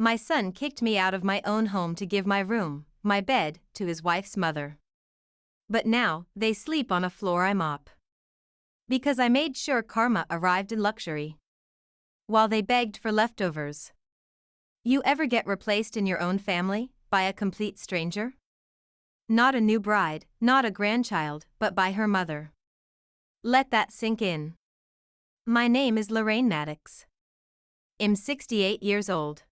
My son kicked me out of my own home to give my room, my bed, to his wife's mother. But now, they sleep on a floor I mop. Because I made sure karma arrived in luxury. While they begged for leftovers. You ever get replaced in your own family, by a complete stranger? Not a new bride, not a grandchild, but by her mother. Let that sink in. My name is Lorraine Maddox. I'm 68 years old.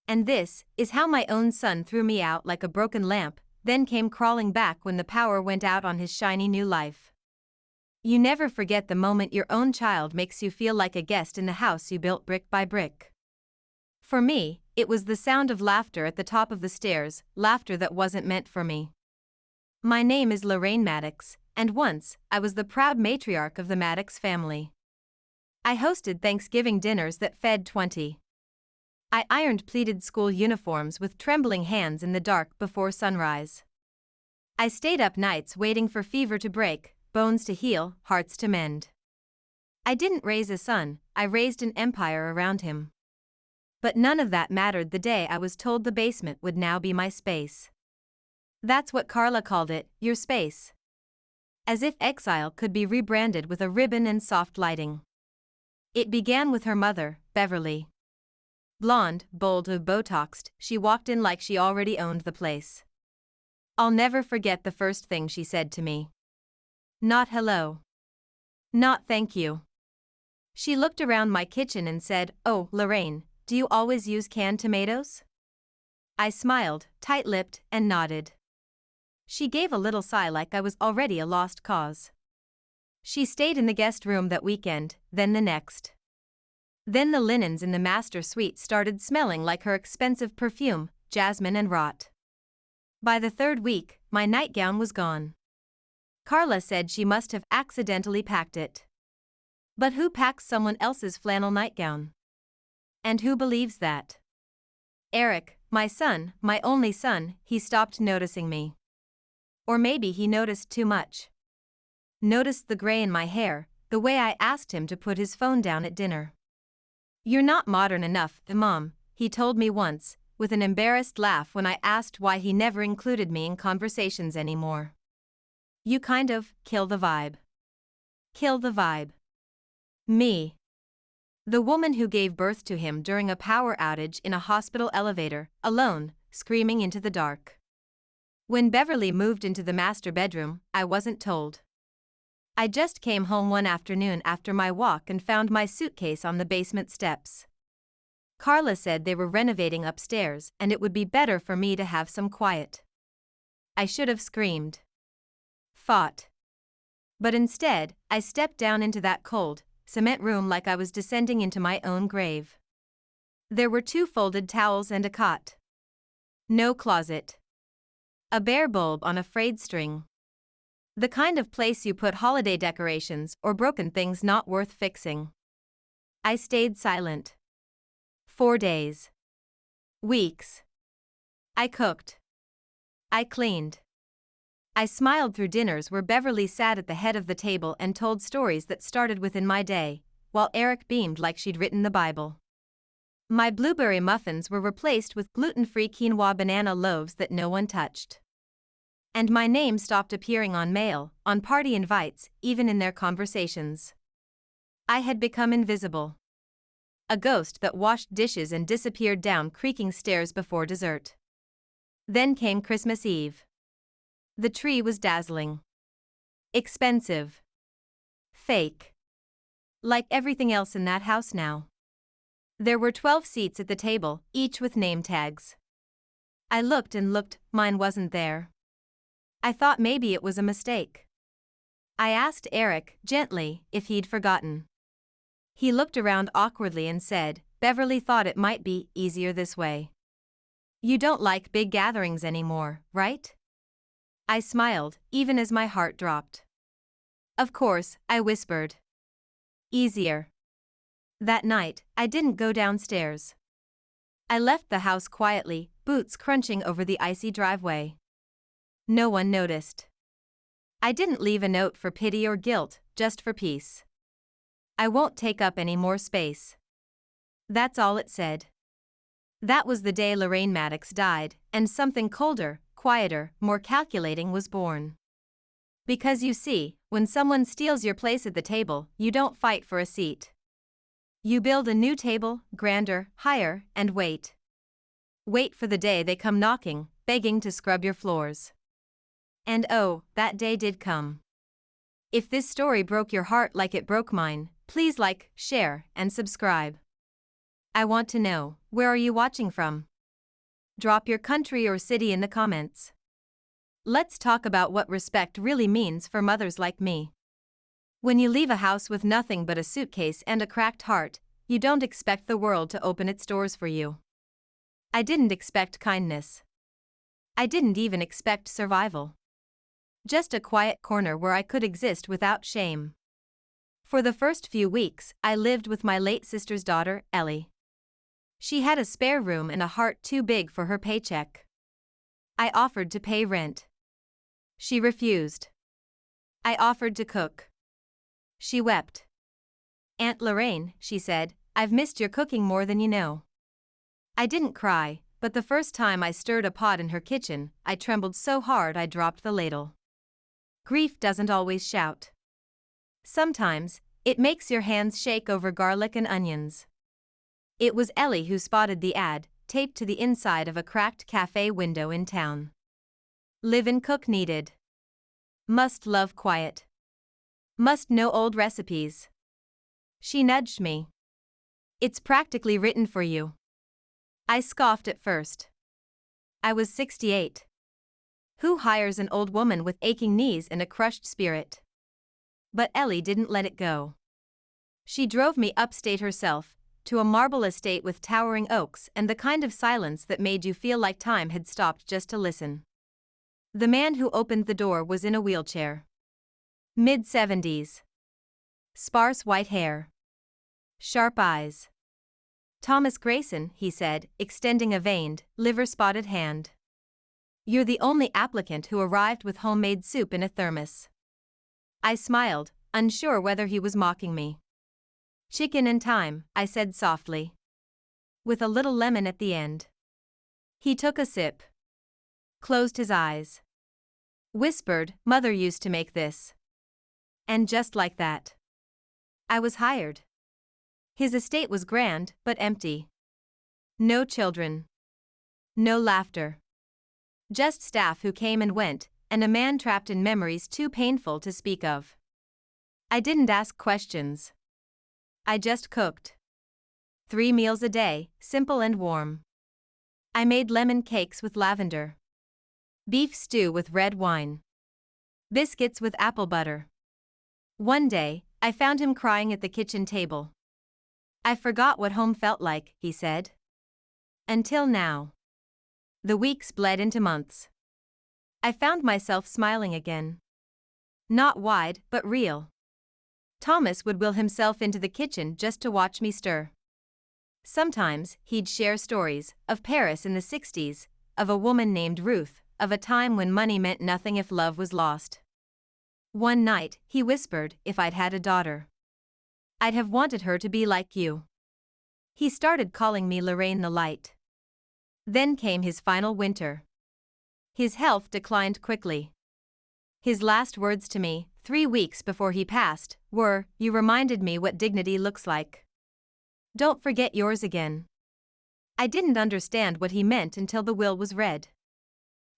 And this is how my own son threw me out like a broken lamp, then came crawling back when the power went out on his shiny new life. You never forget the moment your own child makes you feel like a guest in the house you built brick by brick. For me, it was the sound of laughter at the top of the stairs, laughter that wasn't meant for me. My name is Lorraine Maddox, and once, I was the proud matriarch of the Maddox family. I hosted Thanksgiving dinners that fed 20. I ironed pleated school uniforms with trembling hands in the dark before sunrise. I stayed up nights waiting for fever to break, bones to heal, hearts to mend. I didn't raise a son, I raised an empire around him. But none of that mattered the day I was told the basement would now be my space. That's what Carla called it, your space. As if exile could be rebranded with a ribbon and soft lighting. It began with her mother, Beverly. Blonde, bold, Botoxed, she walked in like she already owned the place. I'll never forget the first thing she said to me. Not hello. Not thank you. She looked around my kitchen and said, "Oh, Lorraine, do you always use canned tomatoes?" I smiled, tight-lipped, and nodded. She gave a little sigh like I was already a lost cause. She stayed in the guest room that weekend, then the next. Then the linens in the master suite started smelling like her expensive perfume, jasmine and rot. By the third week, my nightgown was gone. Carla said she must have accidentally packed it. But who packs someone else's flannel nightgown? And who believes that? Eric, my son, my only son, he stopped noticing me. Or maybe he noticed too much. Noticed the gray in my hair, the way I asked him to put his phone down at dinner. "You're not modern enough, Mom," he told me once, with an embarrassed laugh when I asked why he never included me in conversations anymore. You kind of kill the vibe. Kill the vibe. Me. The woman who gave birth to him during a power outage in a hospital elevator, alone, screaming into the dark. When Beverly moved into the master bedroom, I wasn't told. I just came home one afternoon after my walk and found my suitcase on the basement steps. Carla said they were renovating upstairs and it would be better for me to have some quiet. I should have screamed. Fought. But instead, I stepped down into that cold, cement room like I was descending into my own grave. There were 2 folded towels and a cot. No closet. A bare bulb on a frayed string. The kind of place you put holiday decorations or broken things not worth fixing. I stayed silent. 4 days. Weeks. I cooked. I cleaned. I smiled through dinners where Beverly sat at the head of the table and told stories that started within my day, while Eric beamed like she'd written the Bible. My blueberry muffins were replaced with gluten-free quinoa banana loaves that no one touched. And my name stopped appearing on mail, on party invites, even in their conversations. I had become invisible. A ghost that washed dishes and disappeared down creaking stairs before dessert. Then came Christmas Eve. The tree was dazzling. Expensive. Fake. Like everything else in that house now. There were 12 seats at the table, each with name tags. I looked and looked, mine wasn't there. I thought maybe it was a mistake. I asked Eric, gently, if he'd forgotten. He looked around awkwardly and said, "Beverly thought it might be easier this way. You don't like big gatherings anymore, right?" I smiled, even as my heart dropped. "Of course," I whispered. "Easier." That night, I didn't go downstairs. I left the house quietly, boots crunching over the icy driveway. No one noticed. I didn't leave a note for pity or guilt, just for peace. "I won't take up any more space." That's all it said. That was the day Lorraine Maddox died, and something colder, quieter, more calculating was born. Because you see, when someone steals your place at the table, you don't fight for a seat. You build a new table, grander, higher, and wait. Wait for the day they come knocking, begging to scrub your floors. And oh, that day did come. If this story broke your heart like it broke mine, please like, share, and subscribe. I want to know, where are you watching from? Drop your country or city in the comments. Let's talk about what respect really means for mothers like me. When you leave a house with nothing but a suitcase and a cracked heart, you don't expect the world to open its doors for you. I didn't expect kindness. I didn't even expect survival. Just a quiet corner where I could exist without shame. For the first few weeks, I lived with my late sister's daughter, Ellie. She had a spare room and a heart too big for her paycheck. I offered to pay rent. She refused. I offered to cook. She wept. "Aunt Lorraine," she said, "I've missed your cooking more than you know." I didn't cry, but the first time I stirred a pot in her kitchen, I trembled so hard I dropped the ladle. Grief doesn't always shout. Sometimes, it makes your hands shake over garlic and onions. It was Ellie who spotted the ad, taped to the inside of a cracked cafe window in town. Live and cook needed. Must love quiet. Must know old recipes. She nudged me. "It's practically written for you." I scoffed at first. I was 68. Who hires an old woman with aching knees and a crushed spirit? But Ellie didn't let it go. She drove me upstate herself, to a marble estate with towering oaks and the kind of silence that made you feel like time had stopped just to listen. The man who opened the door was in a wheelchair. Mid-70s. Sparse white hair. Sharp eyes. "Thomas Grayson," he said, extending a veined, liver-spotted hand. "You're the only applicant who arrived with homemade soup in a thermos." I smiled, unsure whether he was mocking me. "Chicken and thyme," I said softly. "With a little lemon at the end." He took a sip. Closed his eyes. Whispered, "Mother used to make this." And just like that, I was hired. His estate was grand, but empty. No children. No laughter. Just staff who came and went, and a man trapped in memories too painful to speak of. I didn't ask questions. I just cooked. 3 meals a day, simple and warm. I made lemon cakes with lavender. Beef stew with red wine. Biscuits with apple butter. One day, I found him crying at the kitchen table. "I forgot what home felt like," he said. Until now. The weeks bled into months. I found myself smiling again. Not wide, but real. Thomas would will himself into the kitchen just to watch me stir. Sometimes, he'd share stories of Paris in the 60s, of a woman named Ruth, of a time when money meant nothing if love was lost. One night, he whispered, "If I'd had a daughter, I'd have wanted her to be like you." He started calling me Lorraine the Light. Then came his final winter. His health declined quickly. His last words to me, 3 weeks before he passed, were, "You reminded me what dignity looks like. Don't forget yours again." I didn't understand what he meant until the will was read.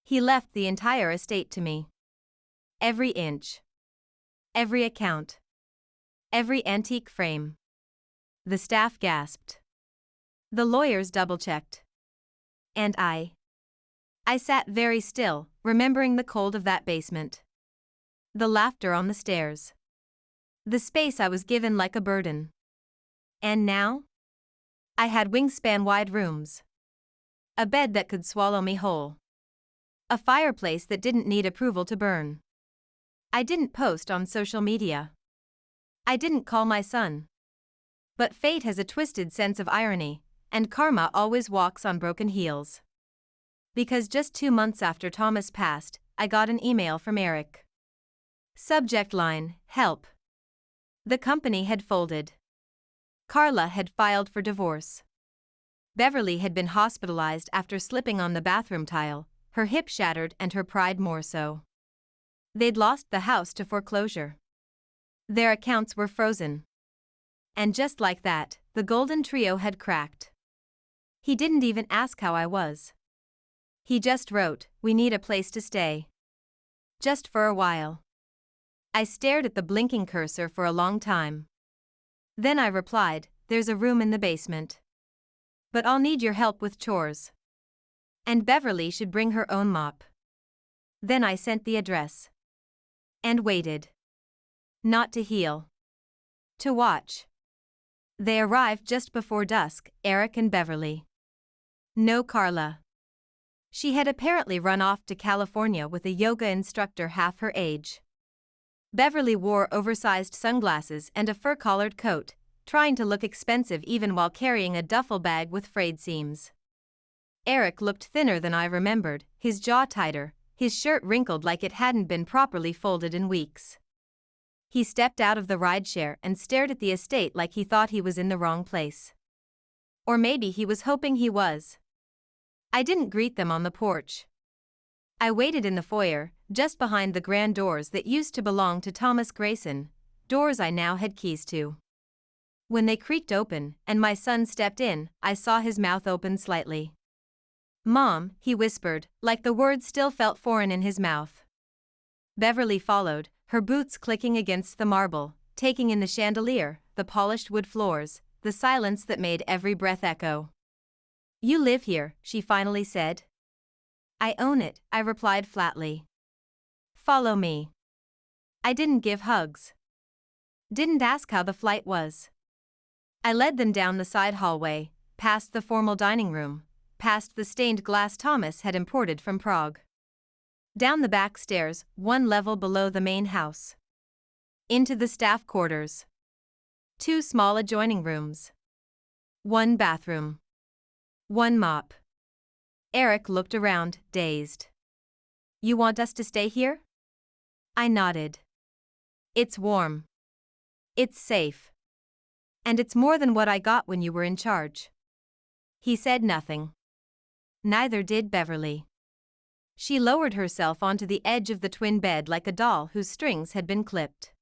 He left the entire estate to me. Every inch. Every account. Every antique frame. The staff gasped. The lawyers double-checked. And I sat very still, remembering the cold of that basement. The laughter on the stairs. The space I was given like a burden. And now? I had wingspan-wide rooms. A bed that could swallow me whole. A fireplace that didn't need approval to burn. I didn't post on social media. I didn't call my son. But fate has a twisted sense of irony, and karma always walks on broken heels. Because just 2 months after Thomas passed, I got an email from Eric. Subject line, "Help." The company had folded. Carla had filed for divorce. Beverly had been hospitalized after slipping on the bathroom tile, her hip shattered and her pride more so. They'd lost the house to foreclosure. Their accounts were frozen. And just like that, the golden trio had cracked. He didn't even ask how I was. He just wrote, "We need a place to stay." Just for a while. I stared at the blinking cursor for a long time. Then I replied, "There's a room in the basement. But I'll need your help with chores. And Beverly should bring her own mop." Then I sent the address. And waited. Not to heal. To watch. They arrived just before dusk, Eric and Beverly. No Carla. She had apparently run off to California with a yoga instructor half her age. Beverly wore oversized sunglasses and a fur-collared coat, trying to look expensive even while carrying a duffel bag with frayed seams. Eric looked thinner than I remembered, his jaw tighter, his shirt wrinkled like it hadn't been properly folded in weeks. He stepped out of the rideshare and stared at the estate like he thought he was in the wrong place. Or maybe he was hoping he was. I didn't greet them on the porch. I waited in the foyer, just behind the grand doors that used to belong to Thomas Grayson, doors I now had keys to. When they creaked open and my son stepped in, I saw his mouth open slightly. "Mom," he whispered, like the words still felt foreign in his mouth. Beverly followed, her boots clicking against the marble, taking in the chandelier, the polished wood floors, the silence that made every breath echo. "You live here," she finally said. "I own it," I replied flatly. "Follow me." I didn't give hugs. Didn't ask how the flight was. I led them down the side hallway, past the formal dining room, past the stained glass Thomas had imported from Prague. Down the back stairs, one level below the main house. Into the staff quarters. 2 small adjoining rooms. 1 bathroom. 1 mop. Eric looked around, dazed. "You want us to stay here?" I nodded. "It's warm. It's safe. And it's more than what I got when you were in charge." He said nothing. Neither did Beverly. She lowered herself onto the edge of the twin bed like a doll whose strings had been clipped.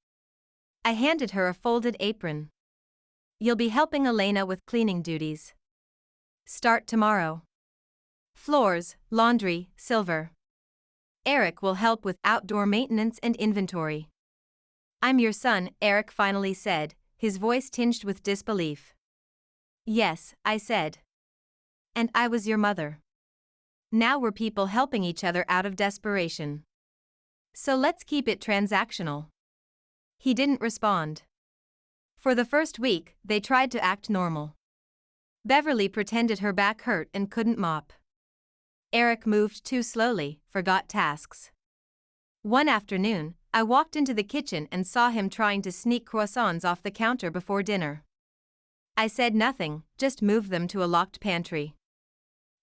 I handed her a folded apron. "You'll be helping Elena with cleaning duties. Start tomorrow. Floors, laundry, silver. Eric will help with outdoor maintenance and inventory." "I'm your son," Eric finally said, his voice tinged with disbelief. "Yes," I said. "And I was your mother. Now we're people helping each other out of desperation. So let's keep it transactional." He didn't respond. For the first week, they tried to act normal. Beverly pretended her back hurt and couldn't mop. Eric moved too slowly, forgot tasks. One afternoon, I walked into the kitchen and saw him trying to sneak croissants off the counter before dinner. I said nothing, just moved them to a locked pantry.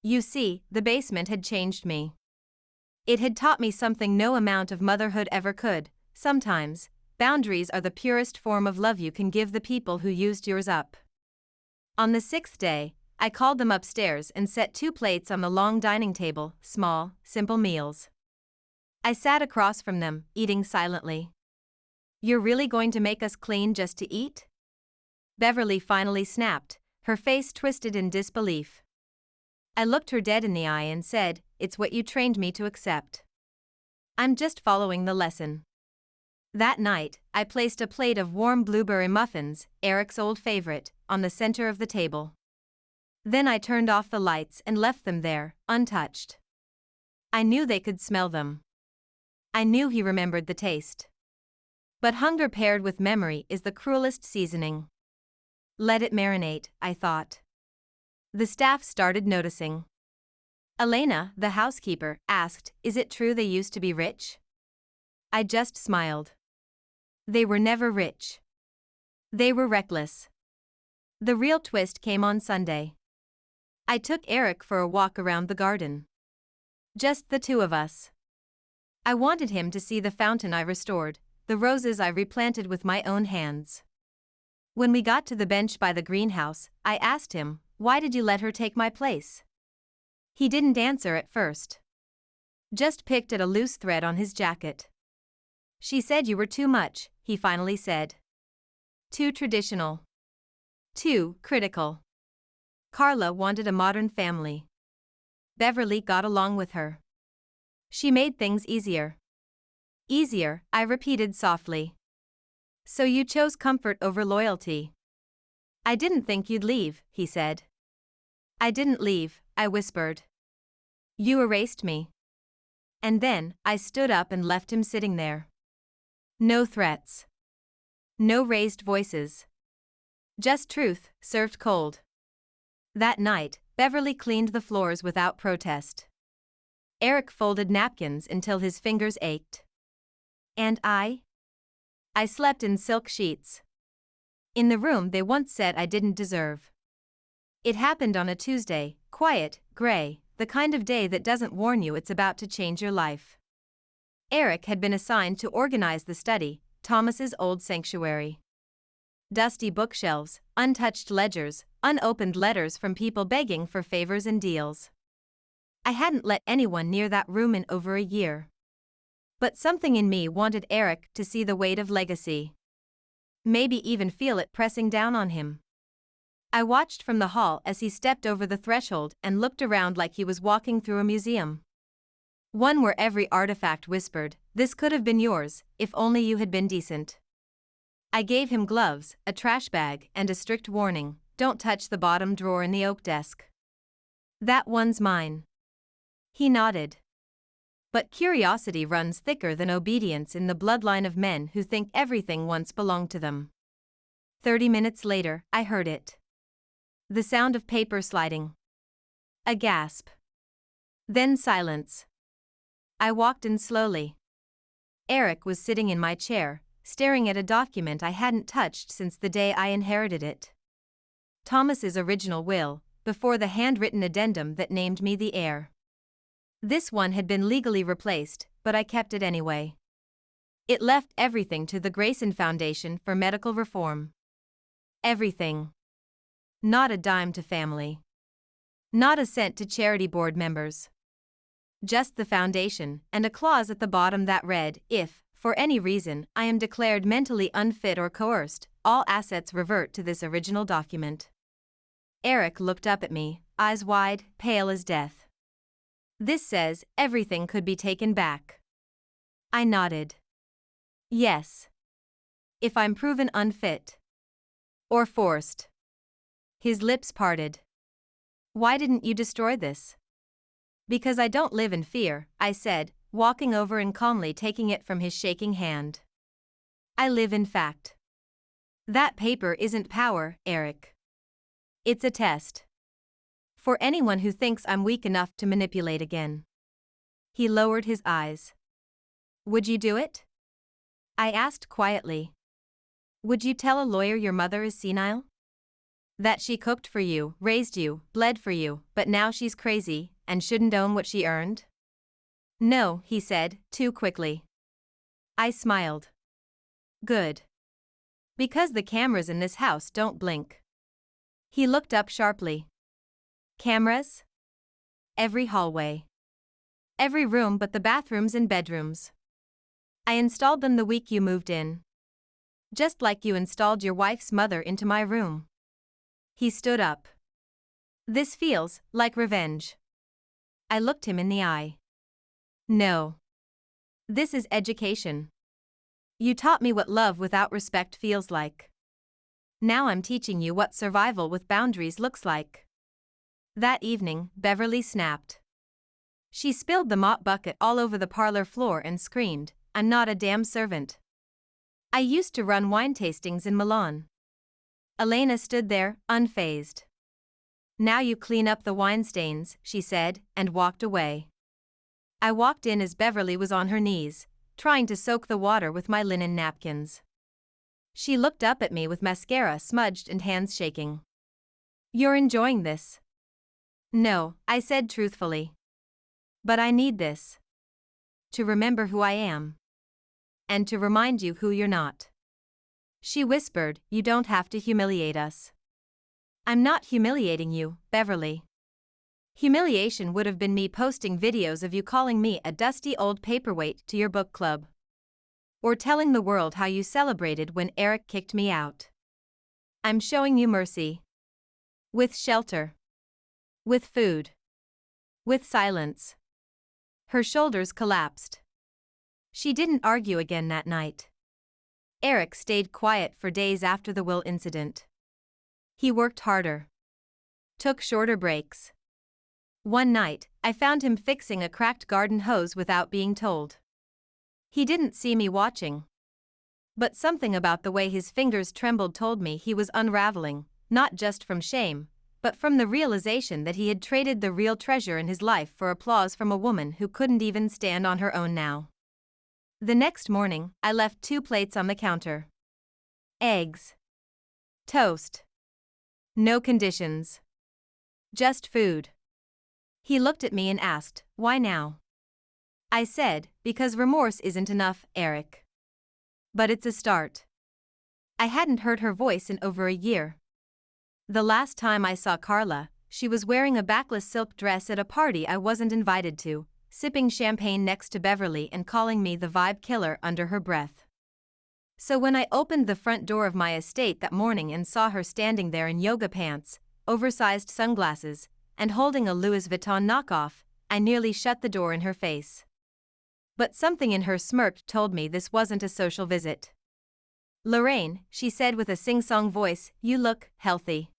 You see, the basement had changed me. It had taught me something no amount of motherhood ever could. Sometimes, boundaries are the purest form of love you can give the people who used yours up. On the 6th day, I called them upstairs and set 2 plates on the long dining table, small, simple meals. I sat across from them, eating silently. "You're really going to make us clean just to eat?" Beverly finally snapped, her face twisted in disbelief. I looked her dead in the eye and said, "It's what you trained me to accept. I'm just following the lesson." That night, I placed a plate of warm blueberry muffins, Eric's old favorite, on the center of the table. Then I turned off the lights and left them there, untouched. I knew they could smell them. I knew he remembered the taste. But hunger paired with memory is the cruelest seasoning. Let it marinate, I thought. The staff started noticing. Elena, the housekeeper, asked, "Is it true they used to be rich?" I just smiled. They were never rich. They were reckless. The real twist came on Sunday. I took Eric for a walk around the garden. Just the 2 of us. I wanted him to see the fountain I restored, the roses I replanted with my own hands. When we got to the bench by the greenhouse, I asked him, why did you let her take my place? He didn't answer at first. Just picked at a loose thread on his jacket. She said you were too much, he finally said. Too traditional. Too critical. Carla wanted a modern family. Beverly got along with her. She made things easier. Easier, I repeated softly. So you chose comfort over loyalty. I didn't think you'd leave, he said. I didn't leave, I whispered. You erased me. And then, I stood up and left him sitting there. No threats. No raised voices. Just truth, served cold. That night, Beverly cleaned the floors without protest. Eric folded napkins until his fingers ached. And I slept in silk sheets. In the room they once said I didn't deserve. It happened on a Tuesday, quiet, gray, the kind of day that doesn't warn you it's about to change your life. Eric had been assigned to organize the study, Thomas's old sanctuary. Dusty bookshelves, untouched ledgers, unopened letters from people begging for favors and deals. I hadn't let anyone near that room in over a year. But something in me wanted Eric to see the weight of legacy. Maybe even feel it pressing down on him. I watched from the hall as he stepped over the threshold and looked around like he was walking through a museum. One where every artifact whispered, "This could have been yours, if only you had been decent." I gave him gloves, a trash bag, and a strict warning, "Don't touch the bottom drawer in the oak desk. That one's mine." He nodded. But curiosity runs thicker than obedience in the bloodline of men who think everything once belonged to them. 30 minutes later, I heard it. The sound of paper sliding. A gasp. Then silence. I walked in slowly. Eric was sitting in my chair, staring at a document I hadn't touched since the day I inherited it. Thomas's original will, before the handwritten addendum that named me the heir. This one had been legally replaced, but I kept it anyway. It left everything to the Grayson Foundation for Medical Reform. Everything. Not a dime to family. Not a cent to charity board members. Just the foundation, and a clause at the bottom that read, "If, for any reason, I am declared mentally unfit or coerced, all assets revert to this original document." Eric looked up at me, eyes wide, pale as death. "This says everything could be taken back." I nodded. "Yes. If I'm proven unfit. Or forced." His lips parted. "Why didn't you destroy this?" "Because I don't live in fear," I said, walking over and calmly taking it from his shaking hand. "I live in fact. That paper isn't power, Eric. It's a test. For anyone who thinks I'm weak enough to manipulate again." He lowered his eyes. "Would you do it?" I asked quietly. "Would you tell a lawyer your mother is senile? That she cooked for you, raised you, bled for you, but now she's crazy, and shouldn't own what she earned?" "No," he said, too quickly. I smiled. "Good. Because the cameras in this house don't blink." He looked up sharply. "Cameras?" "Every hallway. Every room but the bathrooms and bedrooms. I installed them the week you moved in. Just like you installed your wife's mother into my room." He stood up. "This feels like revenge." I looked him in the eye. "No. This is education. You taught me what love without respect feels like. Now I'm teaching you what survival with boundaries looks like." That evening, Beverly snapped. She spilled the mop bucket all over the parlor floor and screamed, "I'm not a damn servant. I used to run wine tastings in Milan." Elena stood there, unfazed. "Now you clean up the wine stains," she said, and walked away. I walked in as Beverly was on her knees, trying to soak the water with my linen napkins. She looked up at me with mascara smudged and hands shaking. "You're enjoying this?" "No," I said truthfully. "But I need this. To remember who I am. And to remind you who you're not." She whispered, "You don't have to humiliate us." I'm not humiliating you, Beverly. Humiliation would have been me posting videos of you calling me a dusty old paperweight to your book club. Or telling the world how you celebrated when Eric kicked me out. I'm showing you mercy. With shelter. With food. With silence. Her shoulders collapsed. She didn't argue again that night. Eric stayed quiet for days after the will incident. He worked harder. Took shorter breaks. One night, I found him fixing a cracked garden hose without being told. He didn't see me watching. But something about the way his fingers trembled told me he was unraveling, not just from shame, but from the realization that he had traded the real treasure in his life for applause from a woman who couldn't even stand on her own now. The next morning, I left 2 plates on the counter. Eggs. Toast. No conditions. Just food. He looked at me and asked, "Why now?" I said, "Because remorse isn't enough, Eric. But it's a start." I hadn't heard her voice in over a year. The last time I saw Carla, she was wearing a backless silk dress at a party I wasn't invited to, sipping champagne next to Beverly and calling me the vibe killer under her breath. So when I opened the front door of my estate that morning and saw her standing there in yoga pants, oversized sunglasses, and holding a Louis Vuitton knockoff, I nearly shut the door in her face. But something in her smirk told me this wasn't a social visit. "Lorraine," she said with a sing-song voice, "you look healthy."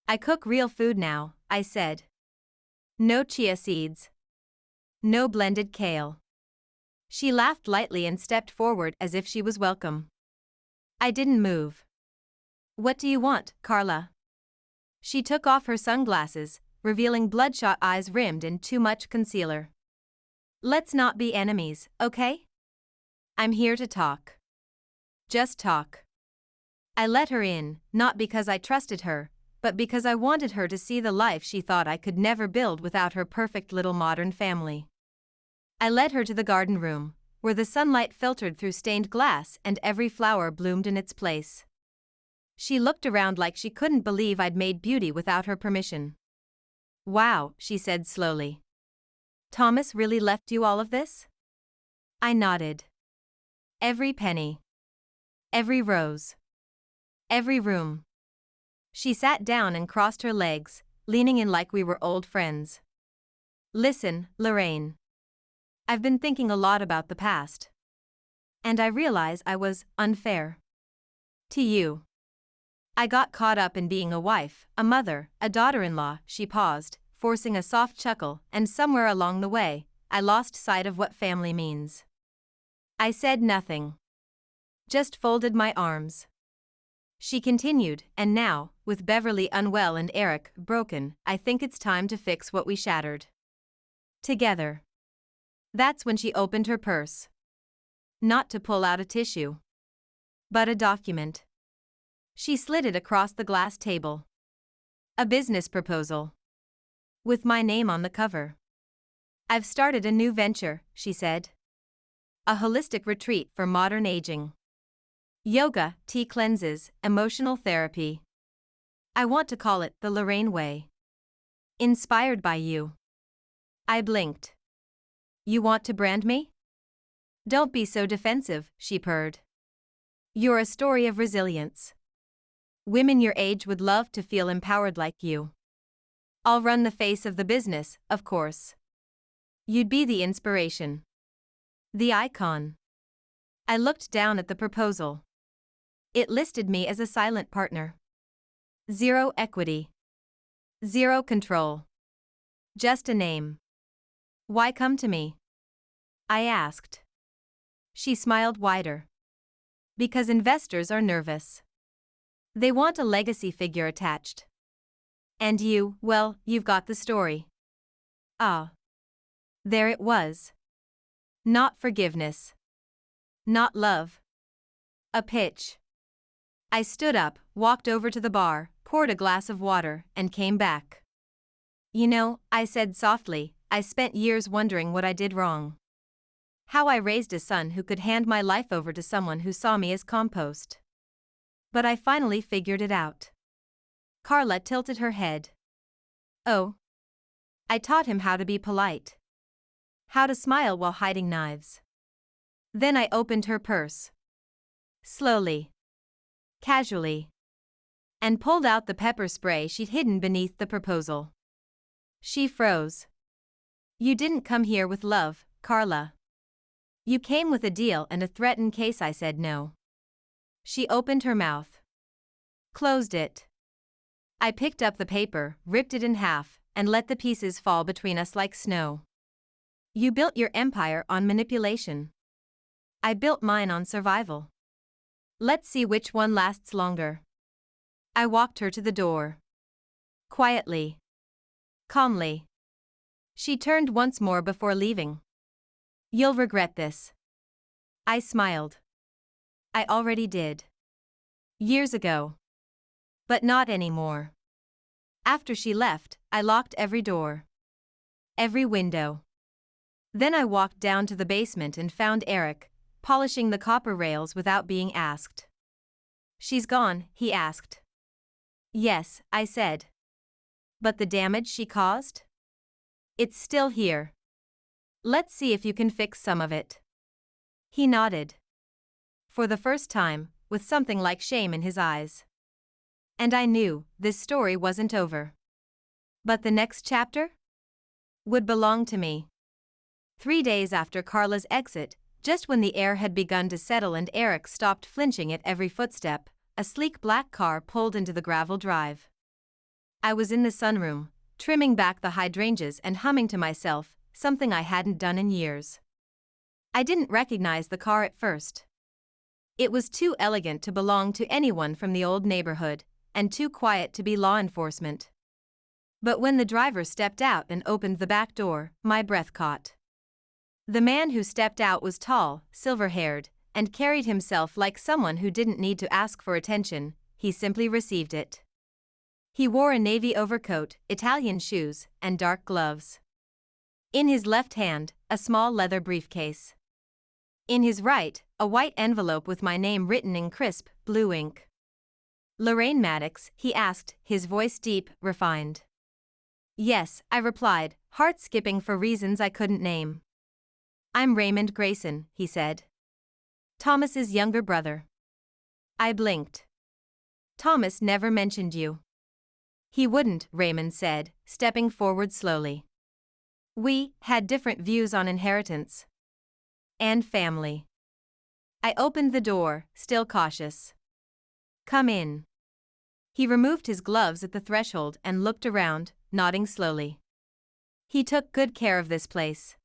"I cook real food now," I said. "No chia seeds. No blended kale." She laughed lightly and stepped forward as if she was welcome. I didn't move. "What do you want, Carla?" She took off her sunglasses, revealing bloodshot eyes rimmed in too much concealer. "Let's not be enemies, okay? I'm here to talk. Just talk." I let her in, not because I trusted her, but because I wanted her to see the life she thought I could never build without her perfect little modern family. I led her to the garden room, where the sunlight filtered through stained glass and every flower bloomed in its place. She looked around like she couldn't believe I'd made beauty without her permission. "Wow," she said slowly. "Thomas really left you all of this?" I nodded. "Every penny. Every rose. Every room." She sat down and crossed her legs, leaning in like we were old friends. "Listen, Lorraine. I've been thinking a lot about the past. And I realize I was unfair. To you. I got caught up in being a wife, a mother, a daughter-in-law." She paused, forcing a soft chuckle, "and somewhere along the way, I lost sight of what family means." I said nothing. Just folded my arms. She continued, "And now, with Beverly unwell and Eric broken, I think it's time to fix what we shattered. Together." That's when she opened her purse. Not to pull out a tissue, but a document. She slid it across the glass table. A business proposal. With my name on the cover. "I've started a new venture," she said. "A holistic retreat for modern aging. Yoga, tea cleanses, emotional therapy. I want to call it the Lorraine Way. Inspired by you." I blinked. "You want to brand me?" "Don't be so defensive," she purred. "You're a story of resilience. Women your age would love to feel empowered like you. I'll run the face of the business, of course. You'd be the inspiration. The icon." I looked down at the proposal. It listed me as a silent partner. 0 equity. 0 control. Just a name. "Why come to me?" I asked. She smiled wider. "Because investors are nervous. They want a legacy figure attached. And you, well, you've got the story." Ah. There it was. Not forgiveness. Not love. A pitch. I stood up, walked over to the bar, poured a glass of water, and came back. "You know," I said softly, "I spent years wondering what I did wrong. How I raised a son who could hand my life over to someone who saw me as compost. But I finally figured it out. Carla tilted her head. Oh. I taught him how to be polite. How to smile while hiding knives. Then I opened her purse. Slowly. Casually. And pulled out the pepper spray she'd hidden beneath the proposal. She froze. You didn't come here with love, Carla. You came with a deal and a threat in case I said no. She opened her mouth. Closed it. I picked up the paper, ripped it in half, and let the pieces fall between us like snow. You built your empire on manipulation. I built mine on survival. Let's see which one lasts longer. I walked her to the door. Quietly. Calmly. She turned once more before leaving. You'll regret this. I smiled. I already did. Years ago. But not anymore. After she left, I locked every door. Every window. Then I walked down to the basement and found Eric, polishing the copper rails without being asked. She's gone, he asked. Yes, I said. But the damage she caused? It's still here. Let's see if you can fix some of it. He nodded. For the first time, with something like shame in his eyes. And I knew this story wasn't over. But the next chapter? Would belong to me. 3 days after Carla's exit, just when the air had begun to settle and Eric stopped flinching at every footstep, a sleek black car pulled into the gravel drive. I was in the sunroom, trimming back the hydrangeas and humming to myself, something I hadn't done in years. I didn't recognize the car at first. It was too elegant to belong to anyone from the old neighborhood, and too quiet to be law enforcement. But when the driver stepped out and opened the back door, my breath caught. The man who stepped out was tall, silver-haired, and carried himself like someone who didn't need to ask for attention, he simply received it. He wore a navy overcoat, Italian shoes, and dark gloves. In his left hand, a small leather briefcase. In his right, a white envelope with my name written in crisp, blue ink. Lorraine Maddox, he asked, his voice deep, refined. Yes, I replied, heart skipping for reasons I couldn't name. I'm Raymond Grayson, he said. Thomas's younger brother. I blinked. Thomas never mentioned you. He wouldn't, Raymond said, stepping forward slowly. We had different views on inheritance. And family. I opened the door, still cautious. Come in. He removed his gloves at the threshold and looked around, nodding slowly. He took good care of this place.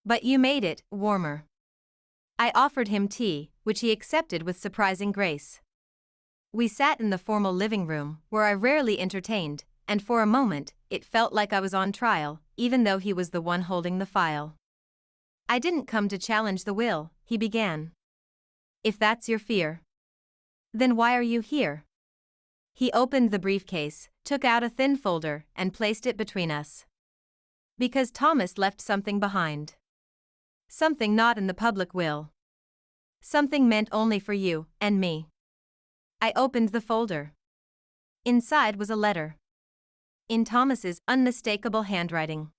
But you made it warmer. I offered him tea, which he accepted with surprising grace. We sat in the formal living room, where I rarely entertained, and for a moment, it felt like I was on trial, even though he was the one holding the file. I didn't come to challenge the will, he began. If that's your fear. Then why are you here? He opened the briefcase, took out a thin folder, and placed it between us. Because Thomas left something behind. Something not in the public will. Something meant only for you and me. I opened the folder. Inside was a letter. In Thomas's unmistakable handwriting.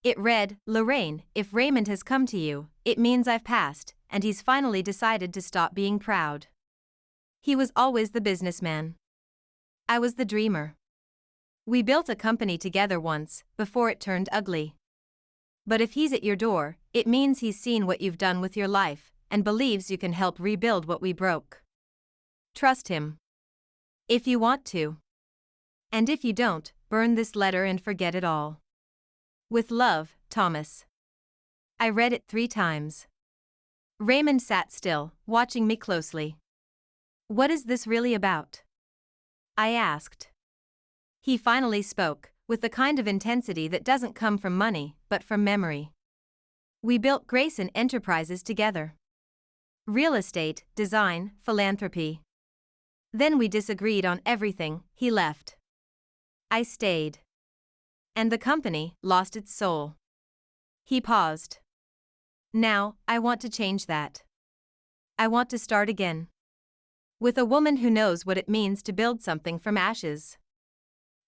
It read, Lorraine, if Raymond has come to you, it means I've passed, and he's finally decided to stop being proud. He was always the businessman. I was the dreamer. We built a company together once, before it turned ugly. But if he's at your door, it means he's seen what you've done with your life, and believes you can help rebuild what we broke. Trust him. If you want to. And if you don't, burn this letter and forget it all. With love, Thomas. I read it 3 times. Raymond sat still, watching me closely. What is this really about? I asked. He finally spoke, with the kind of intensity that doesn't come from money, but from memory. We built Grayson Enterprises together. Real estate, design, philanthropy. Then we disagreed on everything, he left. I stayed. And the company lost its soul. He paused. Now, I want to change that. I want to start again. With a woman who knows what it means to build something from ashes.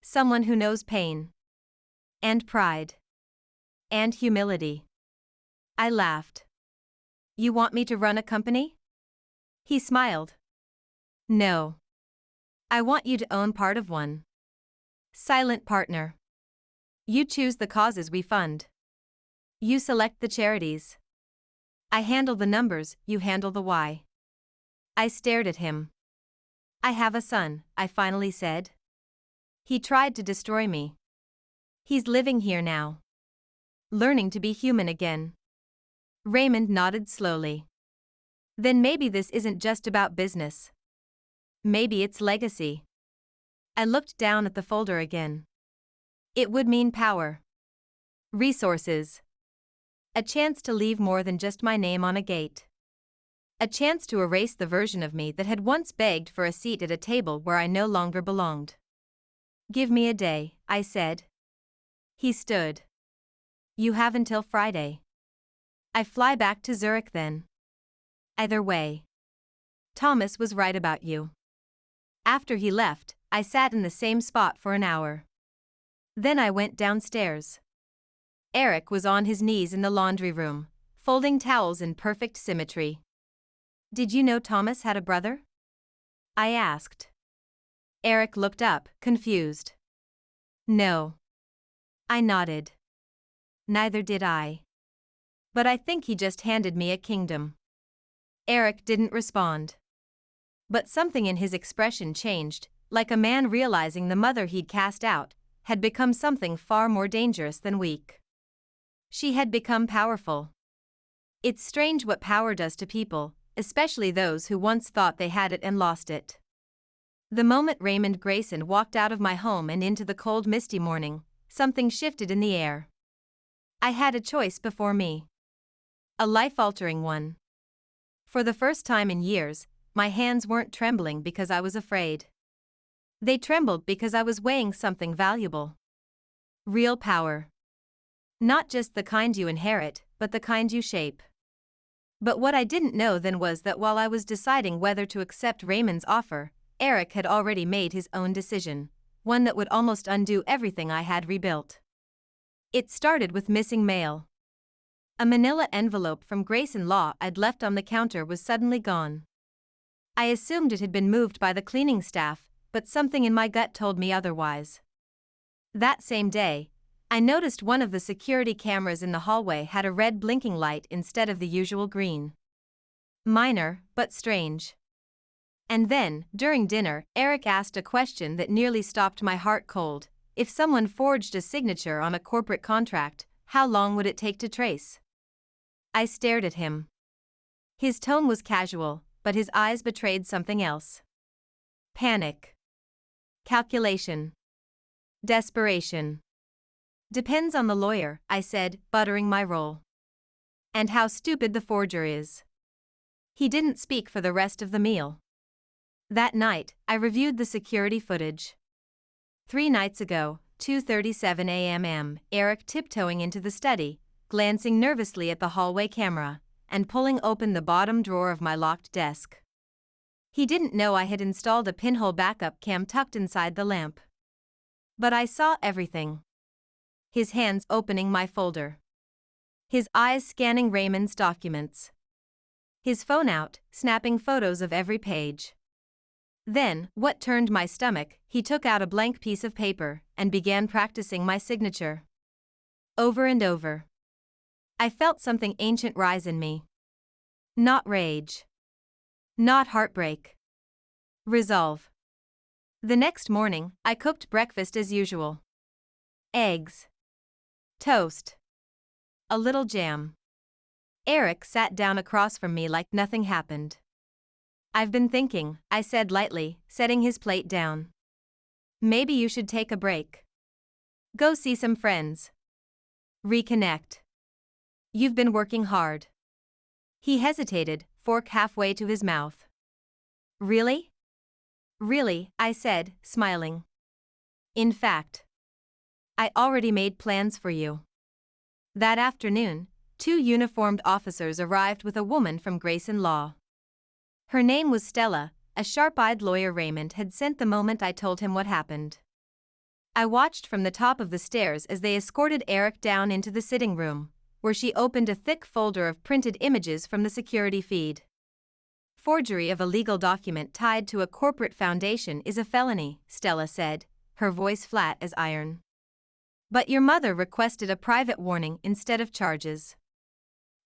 Someone who knows pain. And pride. And humility. I laughed. You want me to run a company? He smiled. No. I want you to own part of one. Silent partner. You choose the causes we fund. You select the charities. I handle the numbers, you handle the why. I stared at him. I have a son, I finally said. He tried to destroy me. He's living here now. Learning to be human again. Raymond nodded slowly. Then maybe this isn't just about business. Maybe it's legacy. I looked down at the folder again. It would mean power. Resources. A chance to leave more than just my name on a gate. A chance to erase the version of me that had once begged for a seat at a table where I no longer belonged. Give me a day, I said. He stood. You have until Friday. I fly back to Zurich then. Either way. Thomas was right about you. After he left, I sat in the same spot for an hour. Then I went downstairs. Eric was on his knees in the laundry room, folding towels in perfect symmetry. Did you know Thomas had a brother? I asked. Eric looked up, confused. No. I nodded. Neither did I. But I think he just handed me a kingdom. Eric didn't respond. But something in his expression changed, like a man realizing the mother he'd cast out had become something far more dangerous than weak. She had become powerful. It's strange what power does to people, especially those who once thought they had it and lost it. The moment Raymond Grayson walked out of my home and into the cold misty morning, something shifted in the air. I had a choice before me. A life-altering one. For the first time in years, my hands weren't trembling because I was afraid. They trembled because I was weighing something valuable. Real power. Not just the kind you inherit, but the kind you shape. But what I didn't know then was that while I was deciding whether to accept Raymond's offer, Eric had already made his own decision, one that would almost undo everything I had rebuilt. It started with missing mail. A manila envelope from Grayson Law I'd left on the counter was suddenly gone. I assumed it had been moved by the cleaning staff, but something in my gut told me otherwise. That same day, I noticed one of the security cameras in the hallway had a red blinking light instead of the usual green. Minor, but strange. And then, during dinner, Eric asked a question that nearly stopped my heart cold. If someone forged a signature on a corporate contract, how long would it take to trace? I stared at him. His tone was casual, but his eyes betrayed something else. Panic. Calculation. Desperation. Depends on the lawyer, I said, buttering my roll. And how stupid the forger is. He didn't speak for the rest of the meal. That night, I reviewed the security footage. 3 nights ago, 2:37 a.m. Eric tiptoeing into the study, glancing nervously at the hallway camera, and pulling open the bottom drawer of my locked desk. He didn't know I had installed a pinhole backup cam tucked inside the lamp. But I saw everything. His hands opening my folder. His eyes scanning Raymond's documents. His phone out, snapping photos of every page. Then, what turned my stomach, he took out a blank piece of paper and began practicing my signature. Over and over. I felt something ancient rise in me. Not rage. Not heartbreak. Resolve. The next morning, I cooked breakfast as usual. Eggs. Toast. A little jam. Eric sat down across from me like nothing happened. I've been thinking, I said lightly, setting his plate down. Maybe you should take a break. Go see some friends. Reconnect. You've been working hard. He hesitated, fork halfway to his mouth. Really? Really, I said, smiling. In fact, I already made plans for you. That afternoon, 2 uniformed officers arrived with a woman from Grayson Law. Her name was Stella, a sharp-eyed lawyer Raymond had sent the moment I told him what happened. I watched from the top of the stairs as they escorted Eric down into the sitting room, where she opened a thick folder of printed images from the security feed. Forgery of a legal document tied to a corporate foundation is a felony, Stella said, her voice flat as iron. But your mother requested a private warning instead of charges.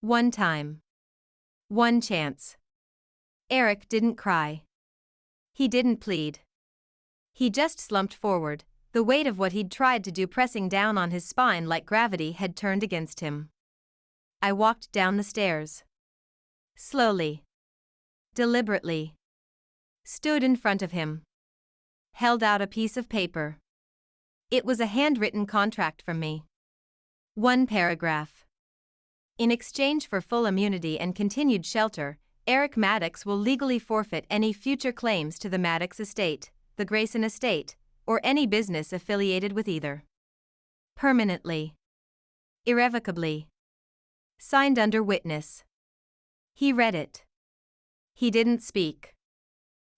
One time. One chance. Eric didn't cry. He didn't plead. He just slumped forward, the weight of what he'd tried to do pressing down on his spine like gravity had turned against him. I walked down the stairs. Slowly. Deliberately. Stood in front of him. Held out a piece of paper. It was a handwritten contract from me. One paragraph. In exchange for full immunity and continued shelter, Eric Maddox will legally forfeit any future claims to the Maddox estate, the Grayson estate, or any business affiliated with either. Permanently. Irrevocably. Signed under witness. He read it. He didn't speak.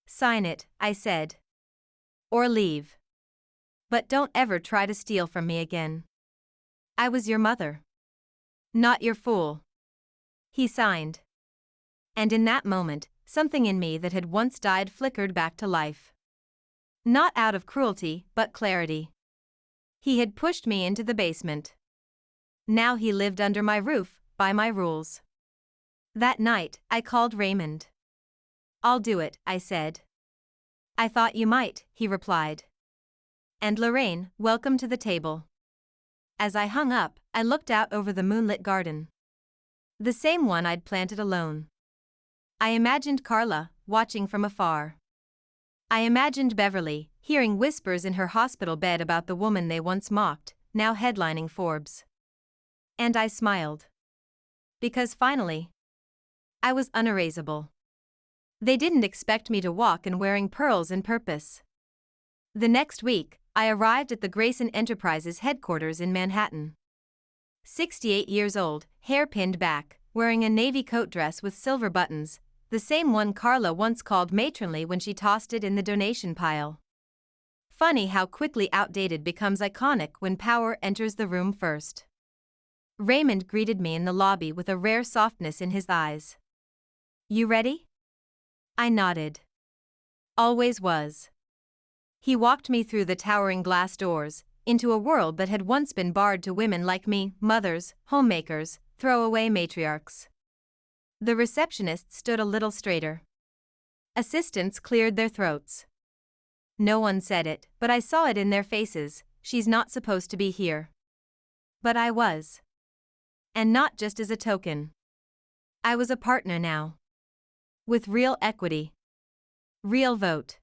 Sign it, I said. Or leave. But don't ever try to steal from me again. I was your mother. Not your fool. He signed. And in that moment, something in me that had once died flickered back to life. Not out of cruelty, but clarity. He had pushed me into the basement. Now he lived under my roof, by my rules. That night, I called Raymond. I'll do it, I said. I thought you might, he replied. And Lorraine, welcome to the table. As I hung up, I looked out over the moonlit garden. The same one I'd planted alone. I imagined Carla, watching from afar. I imagined Beverly, hearing whispers in her hospital bed about the woman they once mocked, now headlining Forbes. And I smiled. Because finally, I was unerasable. They didn't expect me to walk in wearing pearls and purpose. The next week, I arrived at the Grayson Enterprises headquarters in Manhattan. 68 years old, hair pinned back, wearing a navy coat dress with silver buttons, the same one Carla once called matronly when she tossed it in the donation pile. Funny how quickly outdated becomes iconic when power enters the room first. Raymond greeted me in the lobby with a rare softness in his eyes. You ready? I nodded. Always was. He walked me through the towering glass doors, into a world that had once been barred to women like me, mothers, homemakers, throwaway matriarchs. The receptionist stood a little straighter. Assistants cleared their throats. No one said it, but I saw it in their faces. She's not supposed to be here. But I was. And not just as a token. I was a partner now. With real equity. Real vote.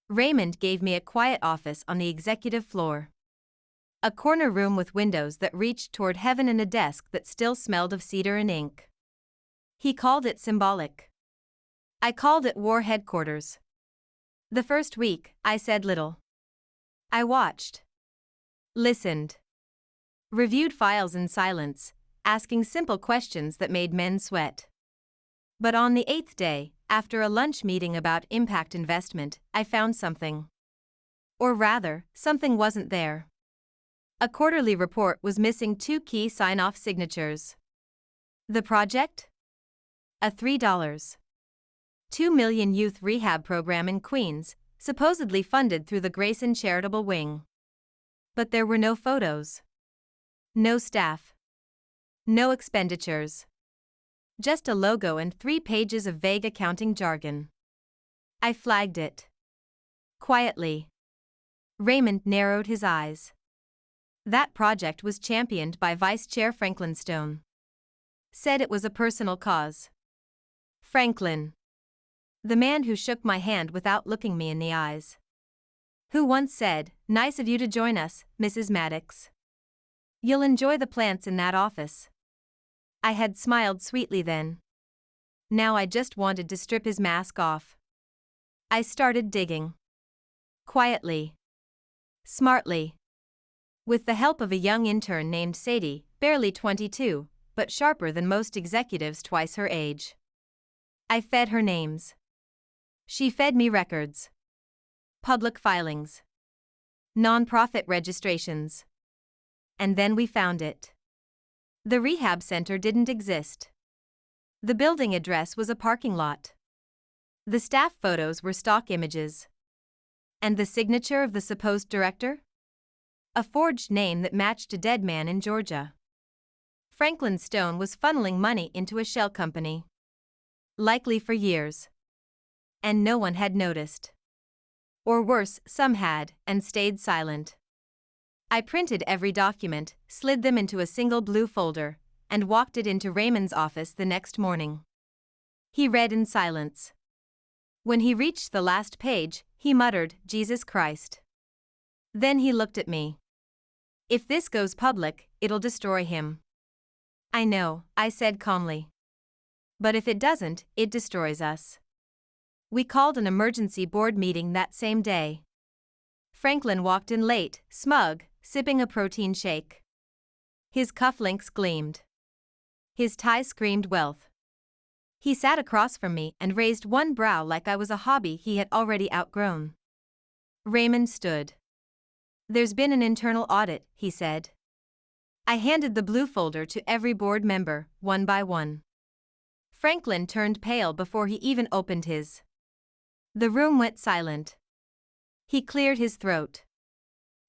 Raymond gave me a quiet office on the executive floor. A corner room with windows that reached toward heaven and a desk that still smelled of cedar and ink. He called it symbolic. I called it war headquarters. The first week, I said little. I watched. Listened. Reviewed files in silence, asking simple questions that made men sweat. But on the 8th day, after a lunch meeting about impact investment, I found something. Or rather, something wasn't there. A quarterly report was missing 2 key sign-off signatures. The project? A $3.2 million youth rehab program in Queens, supposedly funded through the Grayson Charitable Wing. But there were no photos. No staff. No expenditures. Just a logo and 3 pages of vague accounting jargon. I flagged it. Quietly. Raymond narrowed his eyes. That project was championed by Vice Chair Franklin Stone. Said it was a personal cause. Franklin. The man who shook my hand without looking me in the eyes. Who once said, "Nice of you to join us, Mrs. Maddox. You'll enjoy the plants in that office." I had smiled sweetly then. Now I just wanted to strip his mask off. I started digging. Quietly. Smartly. With the help of a young intern named Sadie, barely 22, but sharper than most executives twice her age. I fed her names. She fed me records, public filings, non-profit registrations. And then we found it. The rehab center didn't exist. The building address was a parking lot. The staff photos were stock images. And the signature of the supposed director? A forged name that matched a dead man in Georgia. Franklin Stone was funneling money into a shell company. Likely for years. And no one had noticed. Or worse, some had, and stayed silent. I printed every document, slid them into a single blue folder, and walked it into Raymond's office the next morning. He read in silence. When he reached the last page, he muttered, "Jesus Christ." Then he looked at me. "If this goes public, it'll destroy him." "I know," I said calmly. "But if it doesn't, it destroys us." We called an emergency board meeting that same day. Franklin walked in late, smug, sipping a protein shake. His cufflinks gleamed. His tie screamed wealth. He sat across from me and raised one brow like I was a hobby he had already outgrown. Raymond stood. "There's been an internal audit," he said. I handed the blue folder to every board member, one by one. Franklin turned pale before he even opened his. The room went silent. He cleared his throat.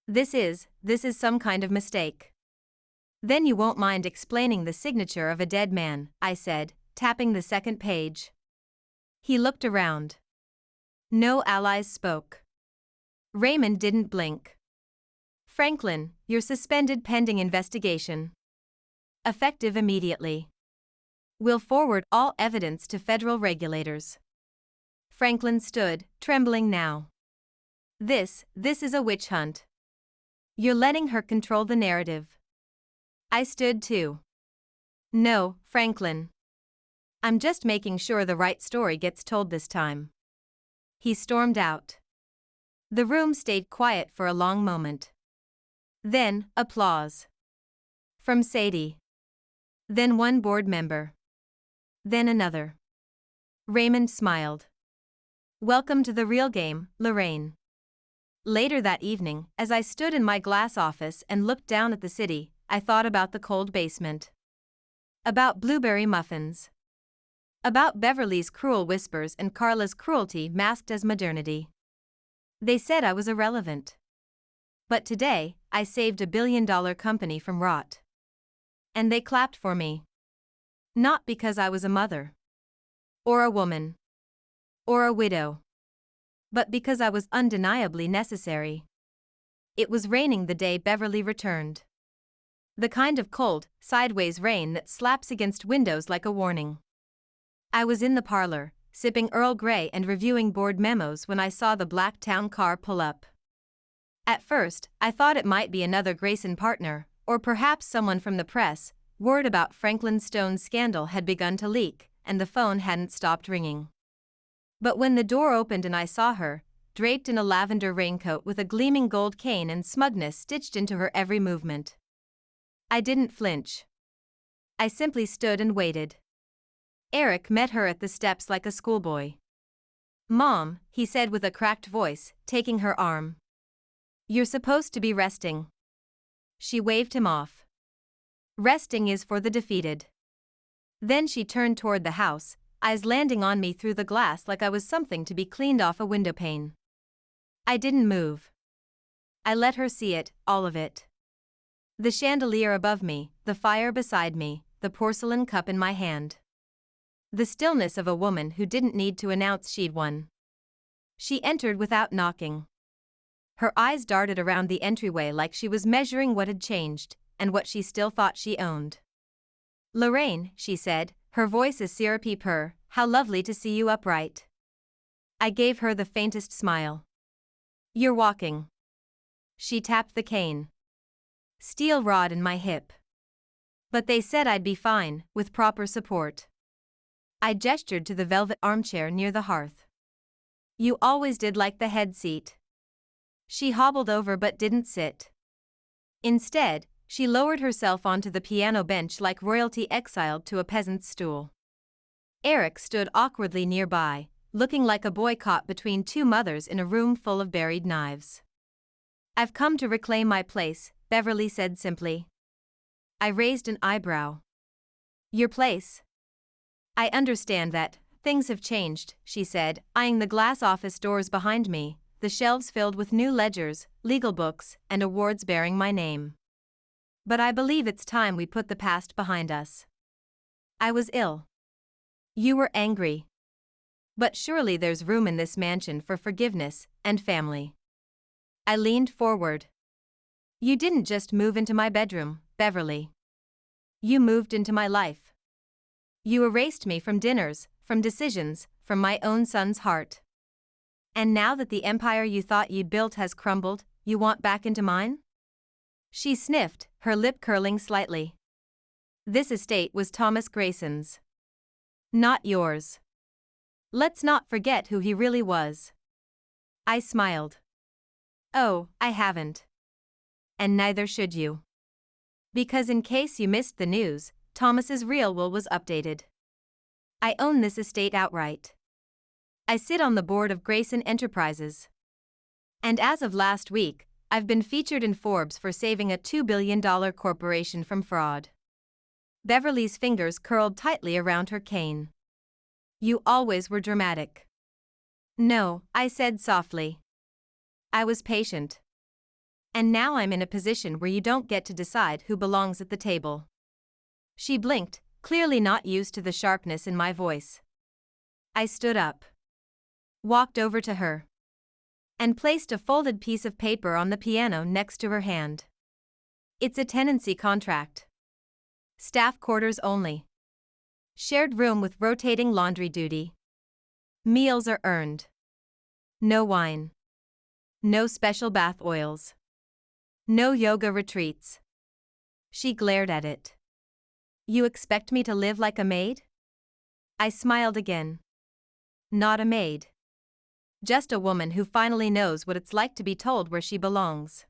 This is some kind of mistake." "Then you won't mind explaining the signature of a dead man," I said, tapping the second page. He looked around. No allies spoke. Raymond didn't blink. "Franklin, you're suspended pending investigation. Effective immediately. We'll forward all evidence to federal regulators." Franklin stood, trembling now. This is a witch hunt. You're letting her control the narrative." I stood too. "No, Franklin. I'm just making sure the right story gets told this time." He stormed out. The room stayed quiet for a long moment. Then, applause. From Sadie. Then one board member. Then another. Raymond smiled. "Welcome to the real game, Lorraine." Later that evening, as I stood in my glass office and looked down at the city, I thought about the cold basement. About blueberry muffins. About Beverly's cruel whispers and Carla's cruelty masked as modernity. They said I was irrelevant. But today, I saved a billion-dollar company from rot. And they clapped for me. Not because I was a mother. Or a woman. Or a widow. But because I was undeniably necessary. It was raining the day Beverly returned. The kind of cold, sideways rain that slaps against windows like a warning. I was in the parlor, sipping Earl Grey and reviewing board memos when I saw the black town car pull up. At first, I thought it might be another Grayson partner, or perhaps someone from the press. Word about Franklin Stone's scandal had begun to leak, and the phone hadn't stopped ringing. But when the door opened and I saw her, draped in a lavender raincoat with a gleaming gold cane and smugness stitched into her every movement, I didn't flinch. I simply stood and waited. Eric met her at the steps like a schoolboy. "Mom," he said with a cracked voice, taking her arm. "You're supposed to be resting." She waved him off. "Resting is for the defeated." Then she turned toward the house, eyes landing on me through the glass like I was something to be cleaned off a windowpane. I didn't move. I let her see it, all of it. The chandelier above me, the fire beside me, the porcelain cup in my hand. The stillness of a woman who didn't need to announce she'd won. She entered without knocking. Her eyes darted around the entryway like she was measuring what had changed, and what she still thought she owned. "Lorraine," she said, her voice a syrupy purr, "how lovely to see you upright." I gave her the faintest smile. "You're walking." She tapped the cane. "Steel rod in my hip." "But they said I'd be fine, with proper support." I gestured to the velvet armchair near the hearth. "You always did like the head seat." She hobbled over but didn't sit. Instead, she lowered herself onto the piano bench like royalty exiled to a peasant's stool. Eric stood awkwardly nearby, looking like a boy caught between two mothers in a room full of buried knives. "I've come to reclaim my place," Beverly said simply. I raised an eyebrow. "Your place?" "I understand that things have changed," she said, eyeing the glass office doors behind me, the shelves filled with new ledgers, legal books, and awards bearing my name. "But I believe it's time we put the past behind us. I was ill. You were angry. But surely there's room in this mansion for forgiveness and family." I leaned forward. "You didn't just move into my bedroom, Beverly. You moved into my life. You erased me from dinners, from decisions, from my own son's heart. And now that the empire you thought you'd built has crumbled, you want back into mine?" She sniffed, her lip curling slightly. "This estate was Thomas Grayson's. Not yours. Let's not forget who he really was." I smiled. "Oh, I haven't. And neither should you. Because in case you missed the news, Thomas's real will was updated. I own this estate outright. I sit on the board of Grayson Enterprises. And as of last week, I've been featured in Forbes for saving a $2 billion corporation from fraud." Beverly's fingers curled tightly around her cane. "You always were dramatic." "No," I said softly. "I was patient. And now I'm in a position where you don't get to decide who belongs at the table." She blinked, clearly not used to the sharpness in my voice. I stood up, walked over to her, and placed a folded piece of paper on the piano next to her hand. "It's a tenancy contract. Staff quarters only. Shared room with rotating laundry duty. Meals are earned. No wine. No special bath oils. No yoga retreats." She glared at it. "You expect me to live like a maid?" I smiled again. "Not a maid. Just a woman who finally knows what it's like to be told where she belongs."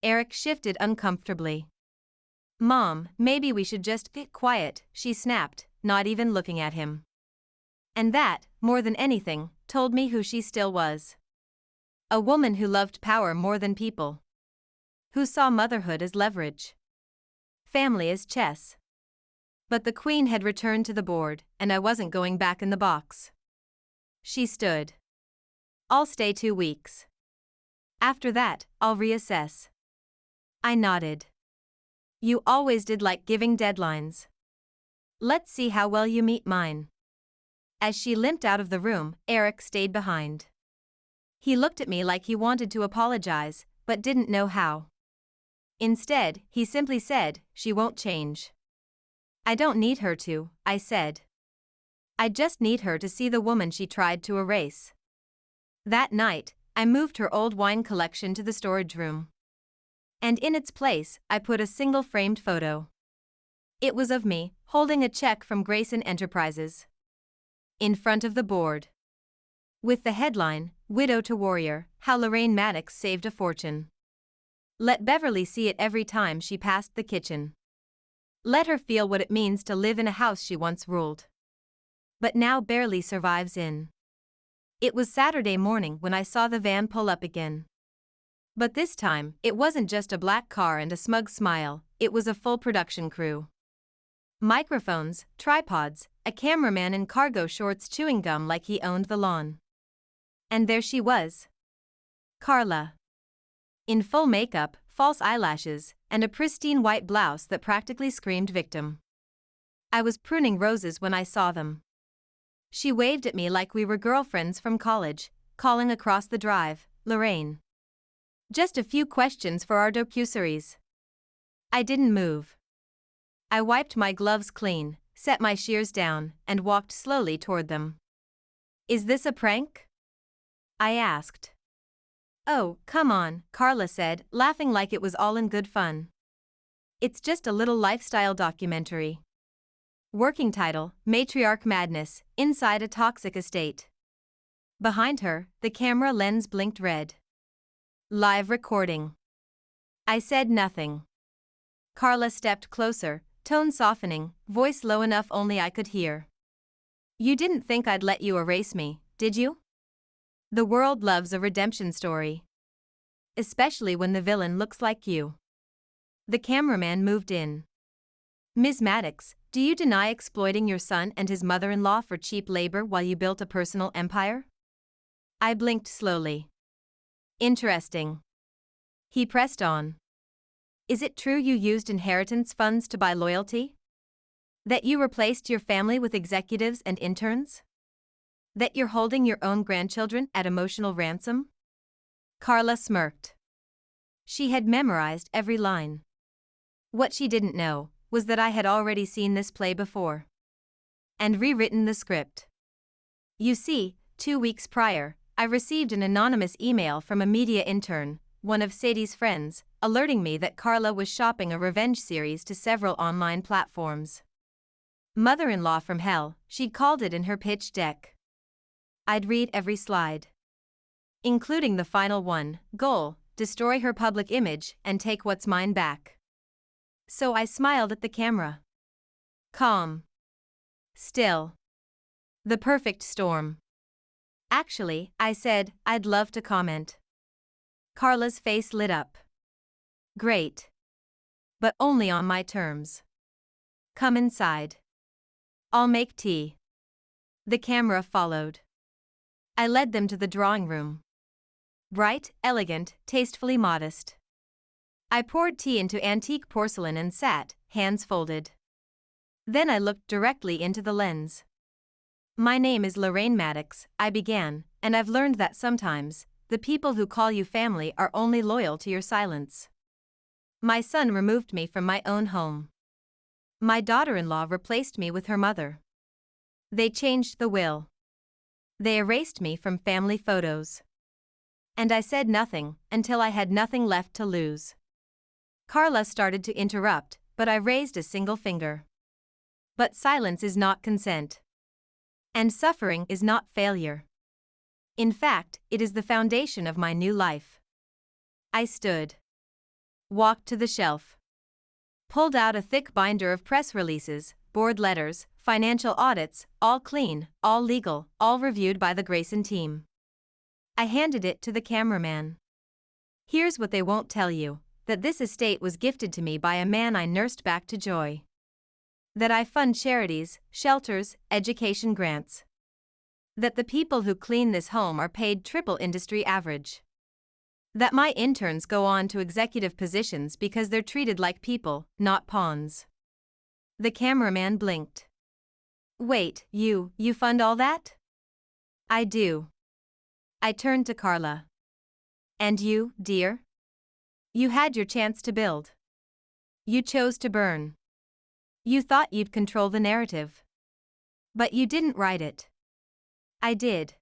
Eric shifted uncomfortably. "Mom, maybe we should just get quiet," she snapped, not even looking at him. And that, more than anything, told me who she still was. A woman who loved power more than people. Who saw motherhood as leverage. Family as chess. But the queen had returned to the board, and I wasn't going back in the box. She stood. "I'll stay 2 weeks. After that, I'll reassess." I nodded. "You always did like giving deadlines. Let's see how well you meet mine." As she limped out of the room, Eric stayed behind. He looked at me like he wanted to apologize, but didn't know how. Instead, he simply said, "She won't change." "I don't need her to," I said. "I just need her to see the woman she tried to erase." That night, I moved her old wine collection to the storage room. And in its place, I put a single framed photo. It was of me, holding a check from Grayson Enterprises. In front of the board. With the headline, "Widow to Warrior, How Lorraine Maddox Saved a Fortune." Let Beverly see it every time she passed the kitchen. Let her feel what it means to live in a house she once ruled. But now barely survives in. It was Saturday morning when I saw the van pull up again. But this time, it wasn't just a black car and a smug smile, it was a full production crew. Microphones, tripods, a cameraman in cargo shorts chewing gum like he owned the lawn. And there she was. Carla. In full makeup, false eyelashes, and a pristine white blouse that practically screamed victim. I was pruning roses when I saw them. She waved at me like we were girlfriends from college, calling across the drive, "Lorraine. Just a few questions for our docuseries." I didn't move. I wiped my gloves clean, set my shears down, and walked slowly toward them. "Is this a prank?" I asked. "Oh, come on," Carla said, laughing like it was all in good fun. "It's just a little lifestyle documentary. Working title, Matriarch Madness, Inside a Toxic Estate." Behind her, the camera lens blinked red. "Live recording." I said nothing. Carla stepped closer, tone softening, voice low enough only I could hear. "You didn't think I'd let you erase me, did you? The world loves a redemption story. Especially when the villain looks like you. The cameraman moved in. Ms. Maddox, do you deny exploiting your son and his mother-in-law for cheap labor while you built a personal empire? I blinked slowly. Interesting. He pressed on. Is it true you used inheritance funds to buy loyalty? That you replaced your family with executives and interns? That you're holding your own grandchildren at emotional ransom? Carla smirked. She had memorized every line. What she didn't know was that I had already seen this play before. And rewritten the script. You see, 2 weeks prior, I received an anonymous email from a media intern, one of Sadie's friends, alerting me that Carla was shopping a revenge series to several online platforms. Mother-in-law from hell, she'd called it in her pitch deck. I'd read every slide. Including the final one, goal, destroy her public image and take what's mine back. So I smiled at the camera. Calm. Still. The perfect storm. Actually, I said, I'd love to comment. Carla's face lit up. Great. But only on my terms. Come inside. I'll make tea. The camera followed. I led them to the drawing room. Bright, elegant, tastefully modest. I poured tea into antique porcelain and sat, hands folded. Then I looked directly into the lens. My name is Lorraine Maddox, I began, and I've learned that sometimes, the people who call you family are only loyal to your silence. My son removed me from my own home. My daughter-in-law replaced me with her mother. They changed the will. They erased me from family photos. And I said nothing until I had nothing left to lose. Carla started to interrupt, but I raised a single finger. But silence is not consent. And suffering is not failure. In fact, it is the foundation of my new life. I stood. Walked to the shelf. Pulled out a thick binder of press releases, board letters, financial audits, all clean, all legal, all reviewed by the Grayson team. I handed it to the cameraman. Here's what they won't tell you, that this estate was gifted to me by a man I nursed back to joy. That I fund charities, shelters, education grants. That the people who clean this home are paid triple industry average. That my interns go on to executive positions because they're treated like people, not pawns. The cameraman blinked. Wait, you fund all that? I do. I turned to Carla. And you, dear? You had your chance to build. You chose to burn. You thought you'd control the narrative. But you didn't write it. I did.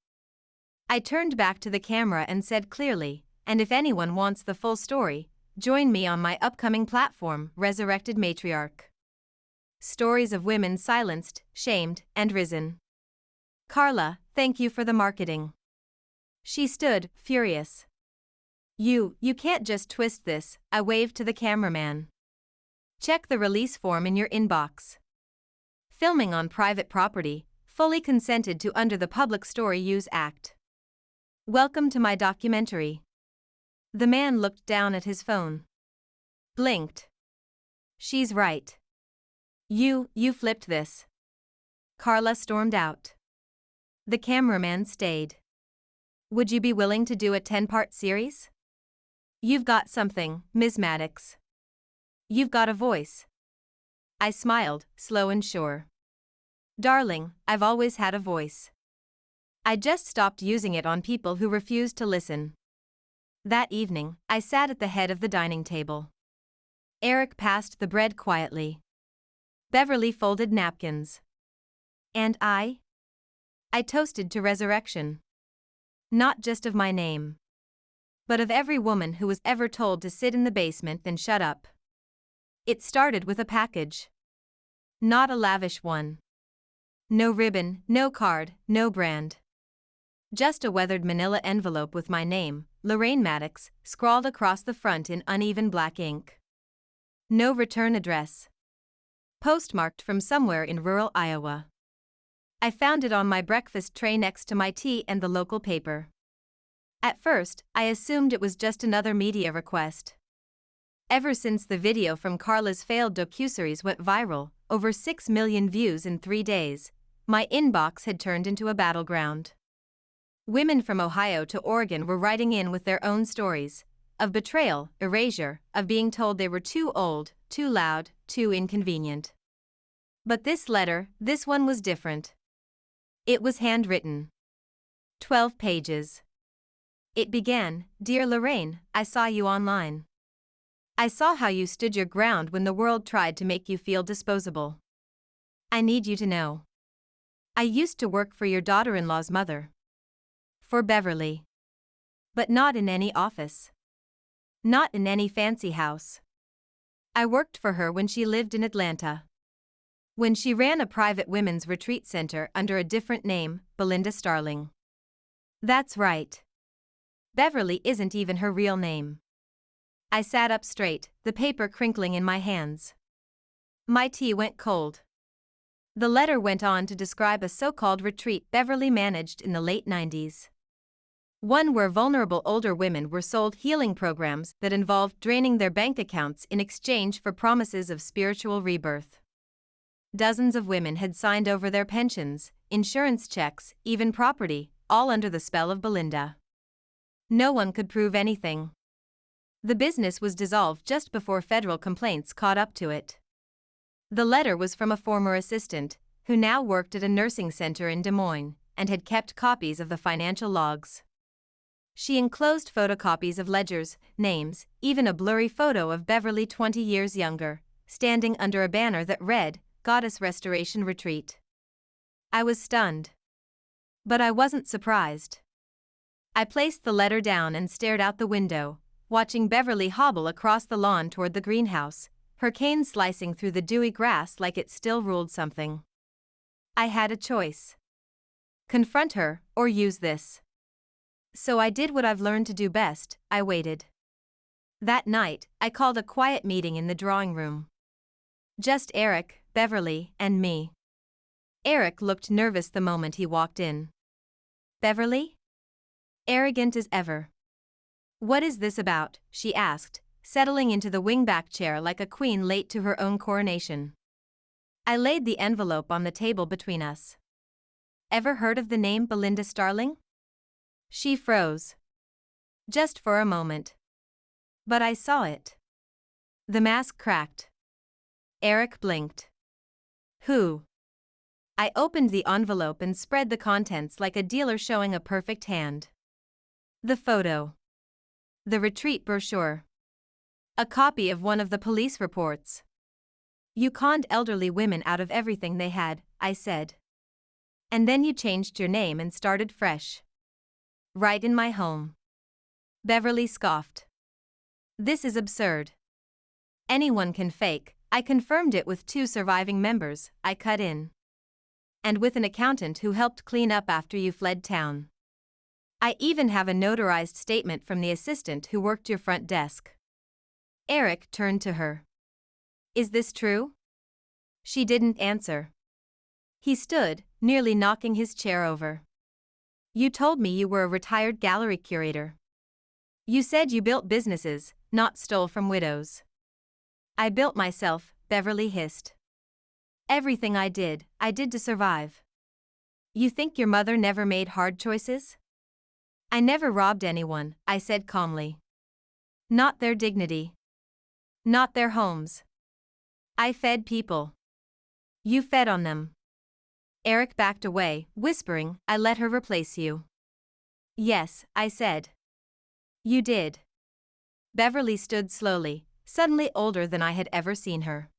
I turned back to the camera and said clearly, and if anyone wants the full story, join me on my upcoming platform, Resurrected Matriarch. Stories of women silenced, shamed, and risen. Carla, thank you for the marketing. She stood, furious. You can't just twist this, I waved to the cameraman. Check the release form in your inbox. Filming on private property, fully consented to under the Public Story Use Act. Welcome to my documentary. The man looked down at his phone. Blinked. She's right. You flipped this. Carla stormed out. The cameraman stayed. Would you be willing to do a 10-part series? You've got something, Ms. Maddox. You've got a voice. I smiled, slow and sure. Darling, I've always had a voice. I just stopped using it on people who refused to listen. That evening, I sat at the head of the dining table. Eric passed the bread quietly. Beverly folded napkins. And I toasted to resurrection. Not just of my name. But of every woman who was ever told to sit in the basement and shut up. It started with a package. Not a lavish one. No ribbon, no card, no brand. Just a weathered manila envelope with my name, Lorraine Maddox, scrawled across the front in uneven black ink. No return address. Postmarked from somewhere in rural Iowa. I found it on my breakfast tray next to my tea and the local paper. At first, I assumed it was just another media request. Ever since the video from Carla's failed docuseries went viral, over 6 million views in 3 days, my inbox had turned into a battleground. Women from Ohio to Oregon were writing in with their own stories of betrayal, erasure, of being told they were too old, too loud, too inconvenient. But this letter, this one was different. It was handwritten. 12 pages. It began, "Dear Lorraine, I saw you online. I saw how you stood your ground when the world tried to make you feel disposable. I need you to know. I used to work for your daughter-in-law's mother. For Beverly. But not in any office. Not in any fancy house. I worked for her when she lived in Atlanta. When she ran a private women's retreat center under a different name, Belinda Starling. That's right. Beverly isn't even her real name." I sat up straight, the paper crinkling in my hands. My tea went cold. The letter went on to describe a so-called retreat Beverly managed in the late 90s. One where vulnerable older women were sold healing programs that involved draining their bank accounts in exchange for promises of spiritual rebirth. Dozens of women had signed over their pensions, insurance checks, even property, all under the spell of Belinda. No one could prove anything. The business was dissolved just before federal complaints caught up to it. The letter was from a former assistant, who now worked at a nursing center in Des Moines, and had kept copies of the financial logs. She enclosed photocopies of ledgers, names, even a blurry photo of Beverly 20 years younger, standing under a banner that read, "Goddess Restoration Retreat." I was stunned. But I wasn't surprised. I placed the letter down and stared out the window, watching Beverly hobble across the lawn toward the greenhouse, her cane slicing through the dewy grass like it still ruled something. I had a choice. Confront her, or use this. So I did what I've learned to do best, I waited. That night, I called a quiet meeting in the drawing room. Just Eric, Beverly, and me. Eric looked nervous the moment he walked in. "Beverly?" Arrogant as ever. "What is this about?" she asked, settling into the wingback chair like a queen late to her own coronation. I laid the envelope on the table between us. "Ever heard of the name Belinda Starling?" She froze. Just for a moment. But I saw it. The mask cracked. Eric blinked. "Who?" I opened the envelope and spread the contents like a dealer showing a perfect hand. The photo. The retreat brochure. A copy of one of the police reports. "You conned elderly women out of everything they had," I said. "And then you changed your name and started fresh. Right in my home." Beverly scoffed. "This is absurd. Anyone can fake." I confirmed it with 2 surviving members, I cut in. "And with an accountant who helped clean up after you fled town. I even have a notarized statement from the assistant who worked your front desk." Eric turned to her. "Is this true?" She didn't answer. He stood, nearly knocking his chair over. "You told me you were a retired gallery curator. You said you built businesses, not stole from widows." "I built myself," Beverly hissed. "Everything I did to survive. You think your mother never made hard choices?" "I never robbed anyone," I said calmly. "Not their dignity. Not their homes. I fed people. You fed on them." Eric backed away, whispering, "I let her replace you." "Yes," I said. "You did." Beverly stood slowly, suddenly older than I had ever seen her.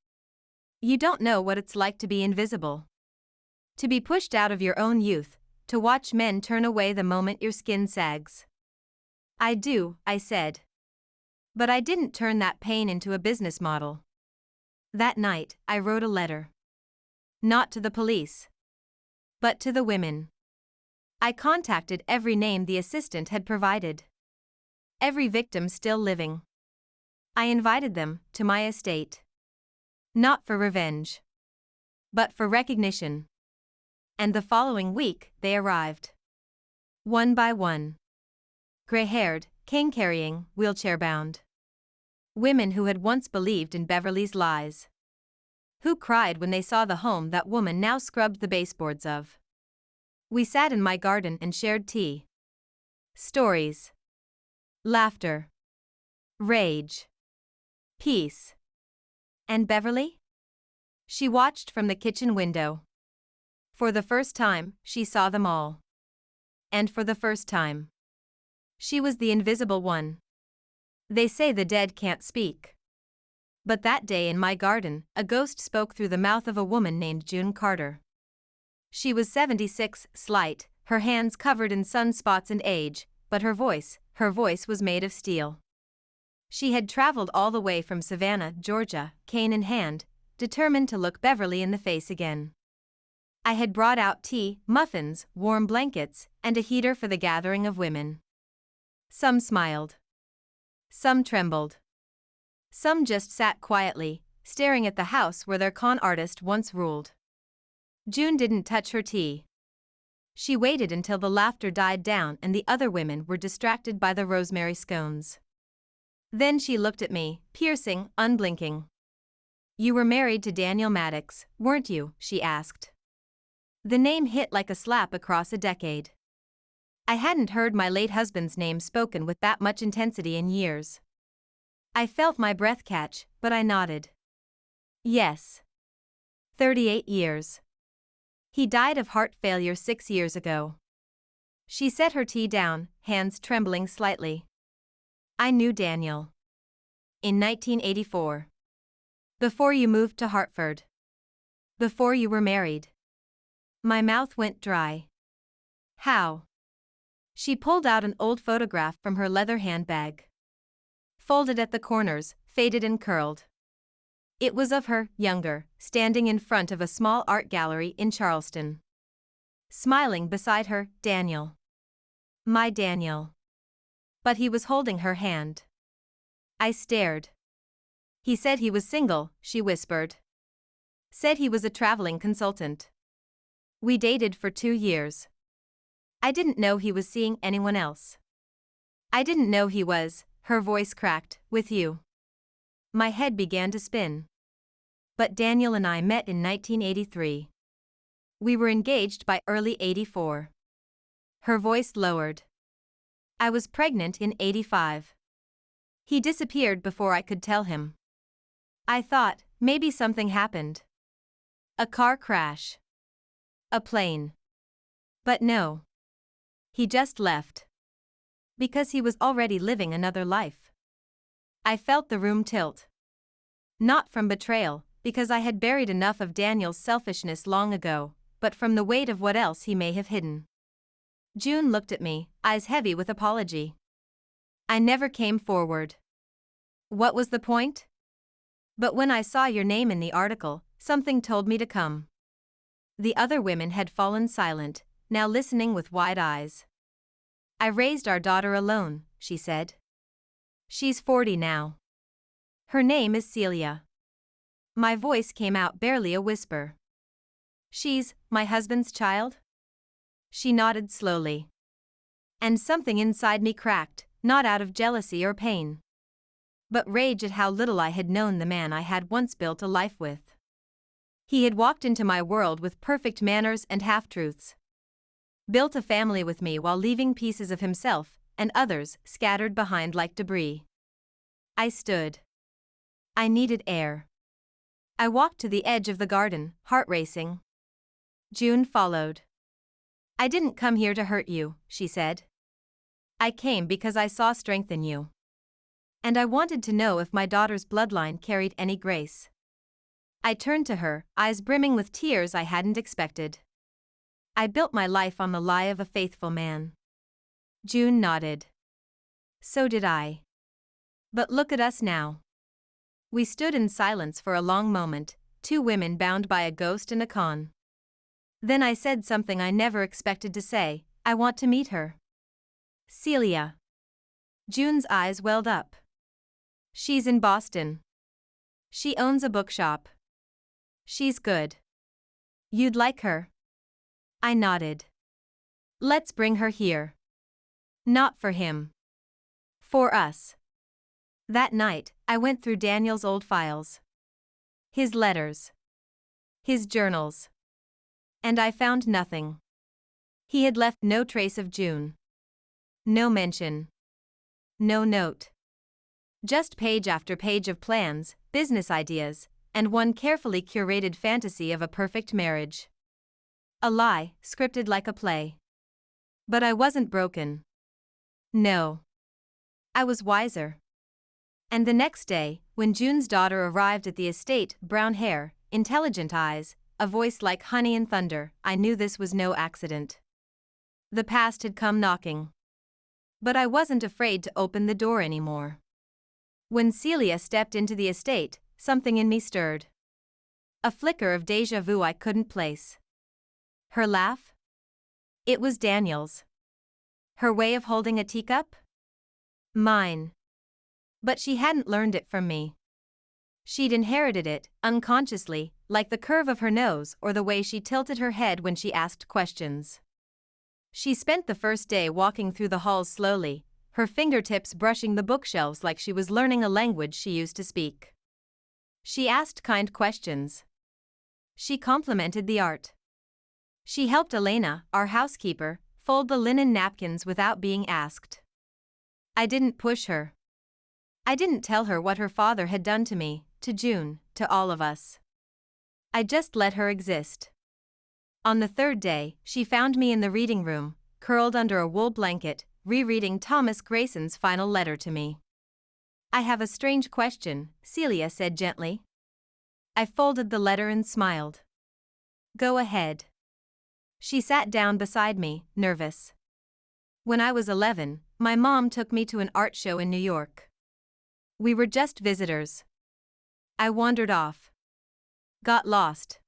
"You don't know what it's like to be invisible. To be pushed out of your own youth, to watch men turn away the moment your skin sags." "I do," I said. "But I didn't turn that pain into a business model." That night, I wrote a letter. Not to the police. But to the women. I contacted every name the assistant had provided. Every victim still living. I invited them to my estate. Not for revenge. But for recognition. And the following week, they arrived. One by one. Gray-haired, cane-carrying, wheelchair-bound. Women who had once believed in Beverly's lies. Who cried when they saw the home that woman now scrubbed the baseboards of. We sat in my garden and shared tea. Stories. Laughter. Rage. Peace. And Beverly? She watched from the kitchen window. For the first time, she saw them all. And for the first time, she was the invisible one. They say the dead can't speak. But that day in my garden, a ghost spoke through the mouth of a woman named June Carter. She was 76, slight, her hands covered in sunspots and age, but her voice was made of steel. She had traveled all the way from Savannah, Georgia, cane in hand, determined to look Beverly in the face again. I had brought out tea, muffins, warm blankets, and a heater for the gathering of women. Some smiled. Some trembled. Some just sat quietly, staring at the house where their con artist once ruled. June didn't touch her tea. She waited until the laughter died down and the other women were distracted by the rosemary scones. Then she looked at me, piercing, unblinking. "You were married to Daniel Maddox, weren't you?" she asked. The name hit like a slap across a decade. I hadn't heard my late husband's name spoken with that much intensity in years. I felt my breath catch, but I nodded. Yes. 38 years. He died of heart failure 6 years ago. She set her tea down, hands trembling slightly. I knew Daniel. In 1984. Before you moved to Hartford. Before you were married. My mouth went dry. How? She pulled out an old photograph from her leather handbag. Folded at the corners, faded and curled. It was of her, younger, standing in front of a small art gallery in Charleston. Smiling beside her, Daniel. My Daniel. But he was holding her hand. I stared. He said he was single, she whispered. Said he was a traveling consultant. We dated for 2 years. I didn't know he was seeing anyone else. I didn't know he was, her voice cracked, with you. My head began to spin. But Daniel and I met in 1983. We were engaged by early 84. Her voice lowered. I was pregnant in 85. He disappeared before I could tell him. I thought, maybe something happened. A car crash. A plane. But no. He just left. Because he was already living another life. I felt the room tilt. Not from betrayal, because I had buried enough of Daniel's selfishness long ago, but from the weight of what else he may have hidden. June looked at me, eyes heavy with apology. I never came forward. What was the point? But when I saw your name in the article, something told me to come. The other women had fallen silent, now listening with wide eyes. I raised our daughter alone, she said. She's 40 now. Her name is Celia. My voice came out barely a whisper. She's my husband's child? She nodded slowly. And something inside me cracked, not out of jealousy or pain, but rage at how little I had known the man I had once built a life with. He had walked into my world with perfect manners and half-truths. Built a family with me while leaving pieces of himself and others scattered behind like debris. I stood. I needed air. I walked to the edge of the garden, heart racing. June followed. I didn't come here to hurt you, she said. I came because I saw strength in you. And I wanted to know if my daughter's bloodline carried any grace. I turned to her, eyes brimming with tears I hadn't expected. I built my life on the lie of a faithful man. June nodded. So did I. But look at us now. We stood in silence for a long moment, 2 women bound by a ghost and a con. Then I said something I never expected to say. I want to meet her. Celia. June's eyes welled up. She's in Boston. She owns a bookshop. She's good. You'd like her. I nodded. Let's bring her here. Not for him. For us. That night, I went through Daniel's old files. His letters. His journals. And I found nothing. He had left no trace of June. No mention. No note. Just page after page of plans, business ideas, and one carefully curated fantasy of a perfect marriage. A lie, scripted like a play. But I wasn't broken. No. I was wiser. And the next day, when June's daughter arrived at the estate, brown hair, intelligent eyes, a voice like honey and thunder, I knew this was no accident. The past had come knocking. But I wasn't afraid to open the door anymore. When Celia stepped into the estate, something in me stirred. A flicker of déjà vu I couldn't place. Her laugh? It was Daniel's. Her way of holding a teacup? Mine. But she hadn't learned it from me. She'd inherited it, unconsciously, like the curve of her nose or the way she tilted her head when she asked questions. She spent the first day walking through the halls slowly, her fingertips brushing the bookshelves like she was learning a language she used to speak. She asked kind questions. She complimented the art. She helped Elena, our housekeeper, fold the linen napkins without being asked. I didn't push her. I didn't tell her what her father had done to me, to June, to all of us. I just let her exist. On the third day, she found me in the reading room, curled under a wool blanket, rereading Thomas Grayson's final letter to me. I have a strange question, Celia said gently. I folded the letter and smiled. Go ahead. She sat down beside me, nervous. When I was 11, my mom took me to an art show in New York. We were just visitors. I wandered off. Got lost.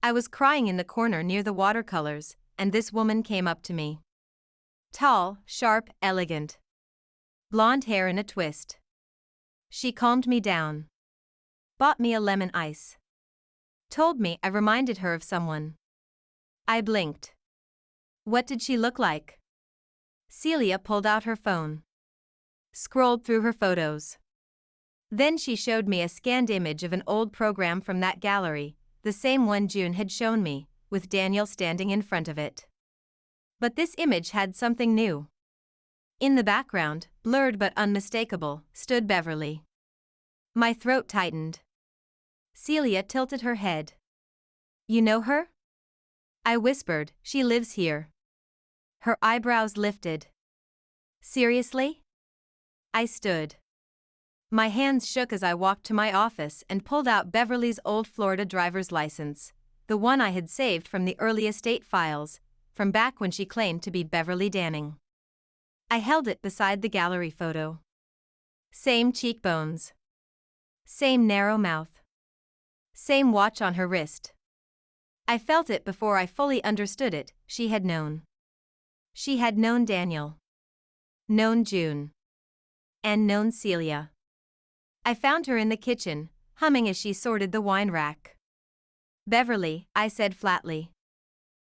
I was crying in the corner near the watercolors, and this woman came up to me. Tall, sharp, elegant. Blonde hair in a twist. She calmed me down. Bought me a lemon ice. Told me I reminded her of someone. I blinked. What did she look like? Celia pulled out her phone. Scrolled through her photos. Then she showed me a scanned image of an old program from that gallery, the same one June had shown me, with Daniel standing in front of it. But this image had something new. In the background, blurred but unmistakable, stood Beverly. My throat tightened. Celia tilted her head. You know her? I whispered, she lives here. Her eyebrows lifted. Seriously? I stood. My hands shook as I walked to my office and pulled out Beverly's old Florida driver's license, the one I had saved from the early estate files, from back when she claimed to be Beverly Danning. I held it beside the gallery photo. Same cheekbones. Same narrow mouth. Same watch on her wrist. I felt it before I fully understood it, she had known. She had known Daniel. Known June. And known Celia. I found her in the kitchen, humming as she sorted the wine rack. Beverly, I said flatly.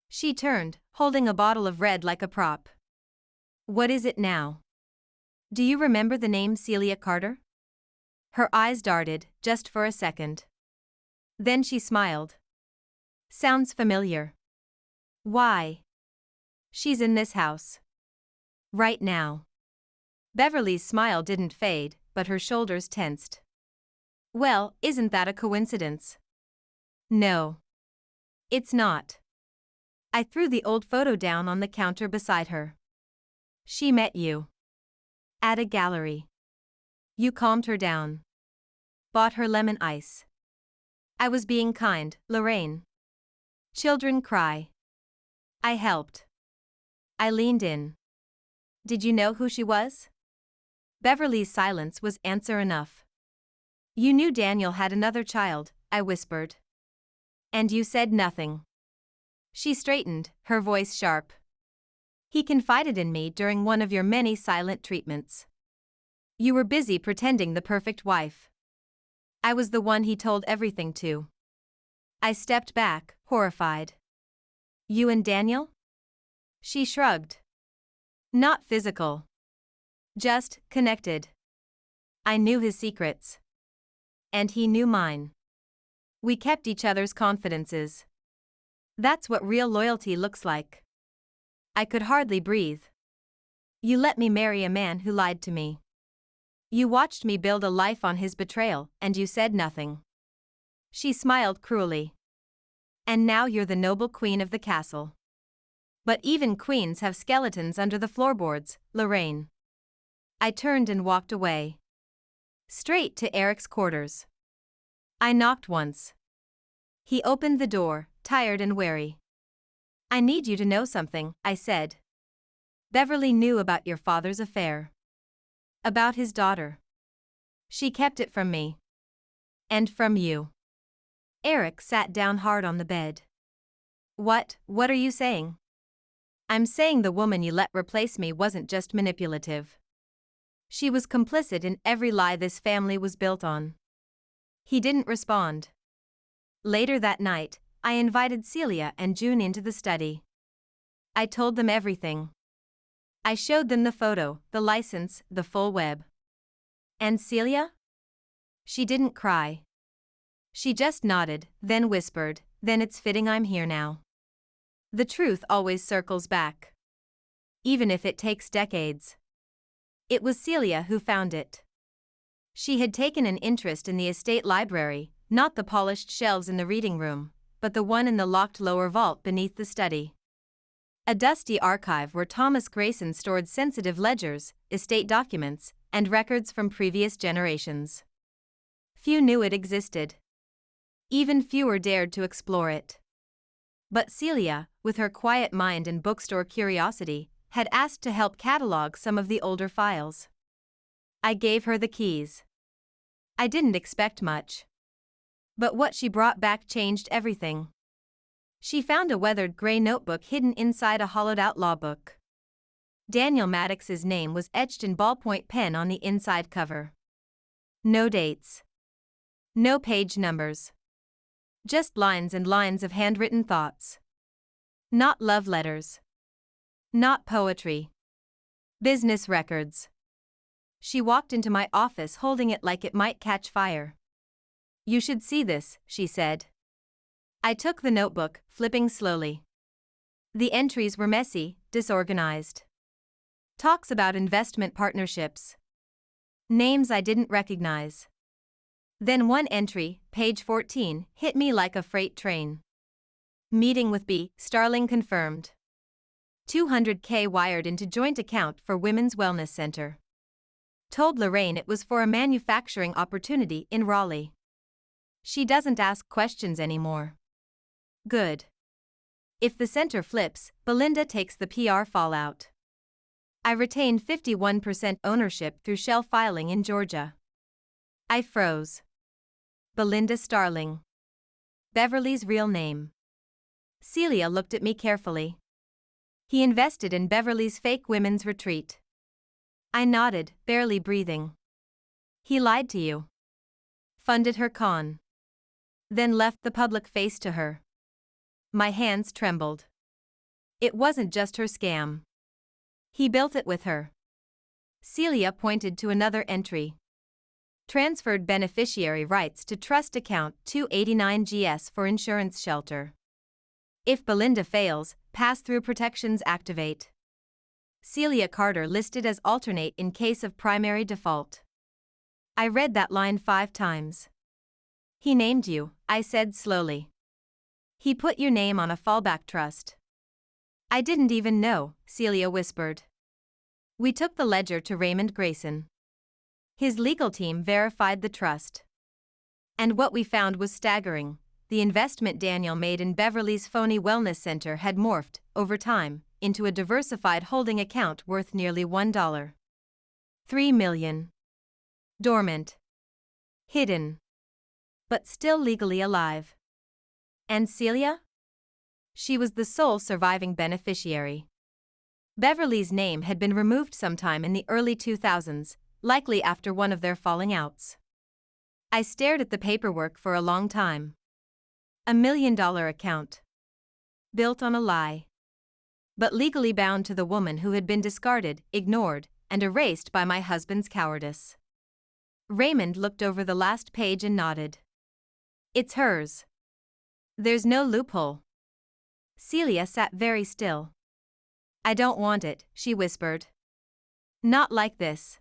She turned, holding a bottle of red like a prop. What is it now? Do you remember the name Celia Carter? Her eyes darted, just for a second. Then she smiled. Sounds familiar. Why? She's in this house. Right now. Beverly's smile didn't fade, but her shoulders tensed. Well, isn't that a coincidence? No. It's not. I threw the old photo down on the counter beside her. She met you. At a gallery. You calmed her down. Bought her lemon ice. I was being kind, Lorraine. Children cry. I helped. I leaned in. Did you know who she was? Beverly's silence was answer enough. You knew Daniel had another child, I whispered. And you said nothing. She straightened, her voice sharp. He confided in me during one of your many silent treatments. You were busy pretending the perfect wife. I was the one he told everything to. I stepped back, horrified. You and Daniel? She shrugged. Not physical. Just connected. I knew his secrets. And he knew mine. We kept each other's confidences. That's what real loyalty looks like. I could hardly breathe. You let me marry a man who lied to me. You watched me build a life on his betrayal, and you said nothing. She smiled cruelly. And now you're the noble queen of the castle. But even queens have skeletons under the floorboards, Lorraine. I turned and walked away. Straight to Eric's quarters. I knocked once. He opened the door, tired and wary. I need you to know something, I said. Beverly knew about your father's affair. About his daughter. She kept it from me. And from you. Eric sat down hard on the bed. What are you saying? I'm saying the woman you let replace me wasn't just manipulative. She was complicit in every lie this family was built on. He didn't respond. Later that night, I invited Celia and June into the study. I told them everything. I showed them the photo, the license, the full web. And Celia? She didn't cry. She just nodded, then whispered, "Then it's fitting I'm here now." The truth always circles back. Even if it takes decades. It was Celia who found it. She had taken an interest in the estate library, not the polished shelves in the reading room, but the one in the locked lower vault beneath the study. A dusty archive where Thomas Grayson stored sensitive ledgers, estate documents, and records from previous generations. Few knew it existed. Even fewer dared to explore it. But Celia, with her quiet mind and bookstore curiosity, had asked to help catalog some of the older files. I gave her the keys. I didn't expect much. But what she brought back changed everything. She found a weathered gray notebook hidden inside a hollowed-out law book. Daniel Maddox's name was etched in ballpoint pen on the inside cover. No dates. No page numbers. Just lines and lines of handwritten thoughts. Not love letters. Not poetry. Business records. She walked into my office holding it like it might catch fire. "You should see this," she said. I took the notebook, flipping slowly. The entries were messy, disorganized. Talks about investment partnerships. Names I didn't recognize. Then one entry, page 14, hit me like a freight train. Meeting with B. Starling confirmed. $200K wired into joint account for Women's Wellness Center. Told Lorraine it was for a manufacturing opportunity in Raleigh. She doesn't ask questions anymore. Good. If the center flips, Belinda takes the PR fallout. I retained 51% ownership through shell filing in Georgia. I froze. Belinda Starling. Beverly's real name. Celia looked at me carefully. He invested in Beverly's fake women's retreat. I nodded, barely breathing. He lied to you. Funded her con. Then left the public face to her. My hands trembled. It wasn't just her scam. He built it with her. Celia pointed to another entry. Transferred beneficiary rights to trust account 289GS for insurance shelter. If Belinda fails, pass-through protections activate. Celia Carter listed as alternate in case of primary default. I read that line 5 times. He named you, I said slowly. He put your name on a fallback trust. I didn't even know, Celia whispered. We took the ledger to Raymond Grayson. His legal team verified the trust. And what we found was staggering. The investment Daniel made in Beverly's phony wellness center had morphed, over time, into a diversified holding account worth nearly $1.3 million. Dormant. Hidden. But still legally alive. And Celia? She was the sole surviving beneficiary. Beverly's name had been removed sometime in the early 2000s, likely after one of their falling outs. I stared at the paperwork for a long time. $1 million account. built on a lie. But legally bound to the woman who had been discarded, ignored, and erased by my husband's cowardice. Raymond looked over the last page and nodded. It's hers. There's no loophole. Celia sat very still. I don't want it, she whispered. Not like this.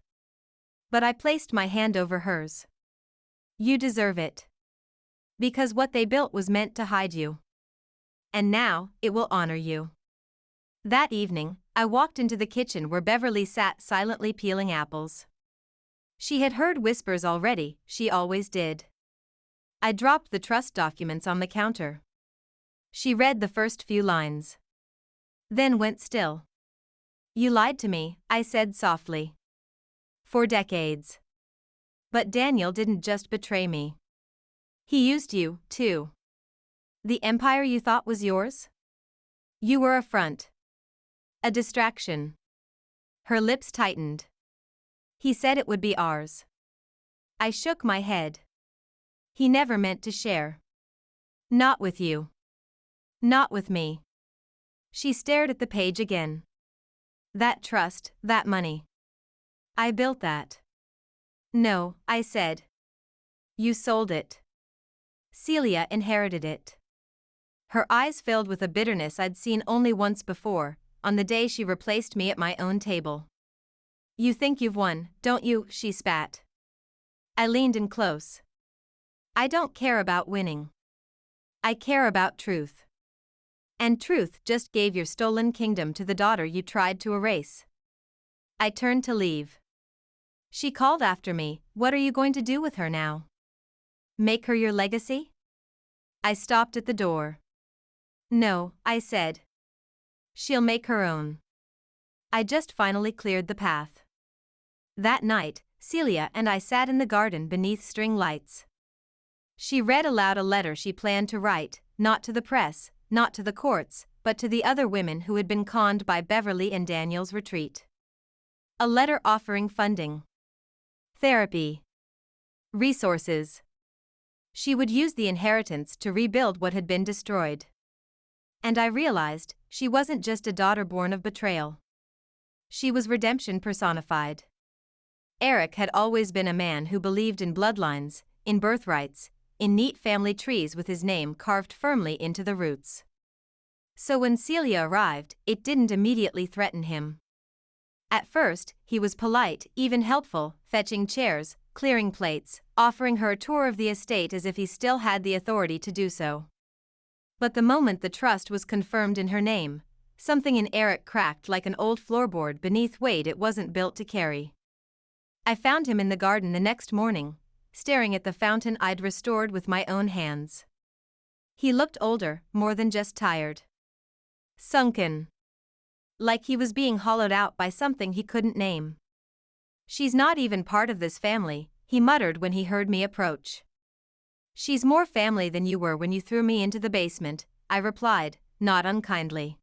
But I placed my hand over hers. You deserve it. Because what they built was meant to hide you. And now, it will honor you. That evening, I walked into the kitchen where Beverly sat silently peeling apples. She had heard whispers already, she always did. I dropped the trust documents on the counter. She read the first few lines. Then went still. You lied to me, I said softly. For decades. But Daniel didn't just betray me. He used you, too. The empire you thought was yours? You were a front. A distraction. Her lips tightened. He said it would be ours. I shook my head. He never meant to share. Not with you. Not with me. She stared at the page again. That trust, that money. I built that. No, I said. You sold it. Celia inherited it. Her eyes filled with a bitterness I'd seen only once before, on the day she replaced me at my own table. You think you've won, don't you? She spat. I leaned in close. I don't care about winning. I care about truth. And truth just gave your stolen kingdom to the daughter you tried to erase. I turned to leave. She called after me, what are you going to do with her now? Make her your legacy? I stopped at the door. No, I said. She'll make her own. I just finally cleared the path. That night, Celia and I sat in the garden beneath string lights. She read aloud a letter she planned to write, not to the press, not to the courts, but to the other women who had been conned by Beverly and Daniel's retreat. A letter offering funding. Therapy. Resources. She would use the inheritance to rebuild what had been destroyed. And I realized, she wasn't just a daughter born of betrayal. She was redemption personified. Eric had always been a man who believed in bloodlines, in birthrights, in neat family trees with his name carved firmly into the roots. So when Celia arrived, it didn't immediately threaten him. At first, he was polite, even helpful, fetching chairs, clearing plates, offering her a tour of the estate as if he still had the authority to do so. But the moment the trust was confirmed in her name, something in Eric cracked like an old floorboard beneath weight it wasn't built to carry. I found him in the garden the next morning, staring at the fountain I'd restored with my own hands. He looked older, more than just tired. Sunken. Like he was being hollowed out by something he couldn't name. She's not even part of this family, he muttered when he heard me approach. She's more family than you were when you threw me into the basement, I replied, not unkindly.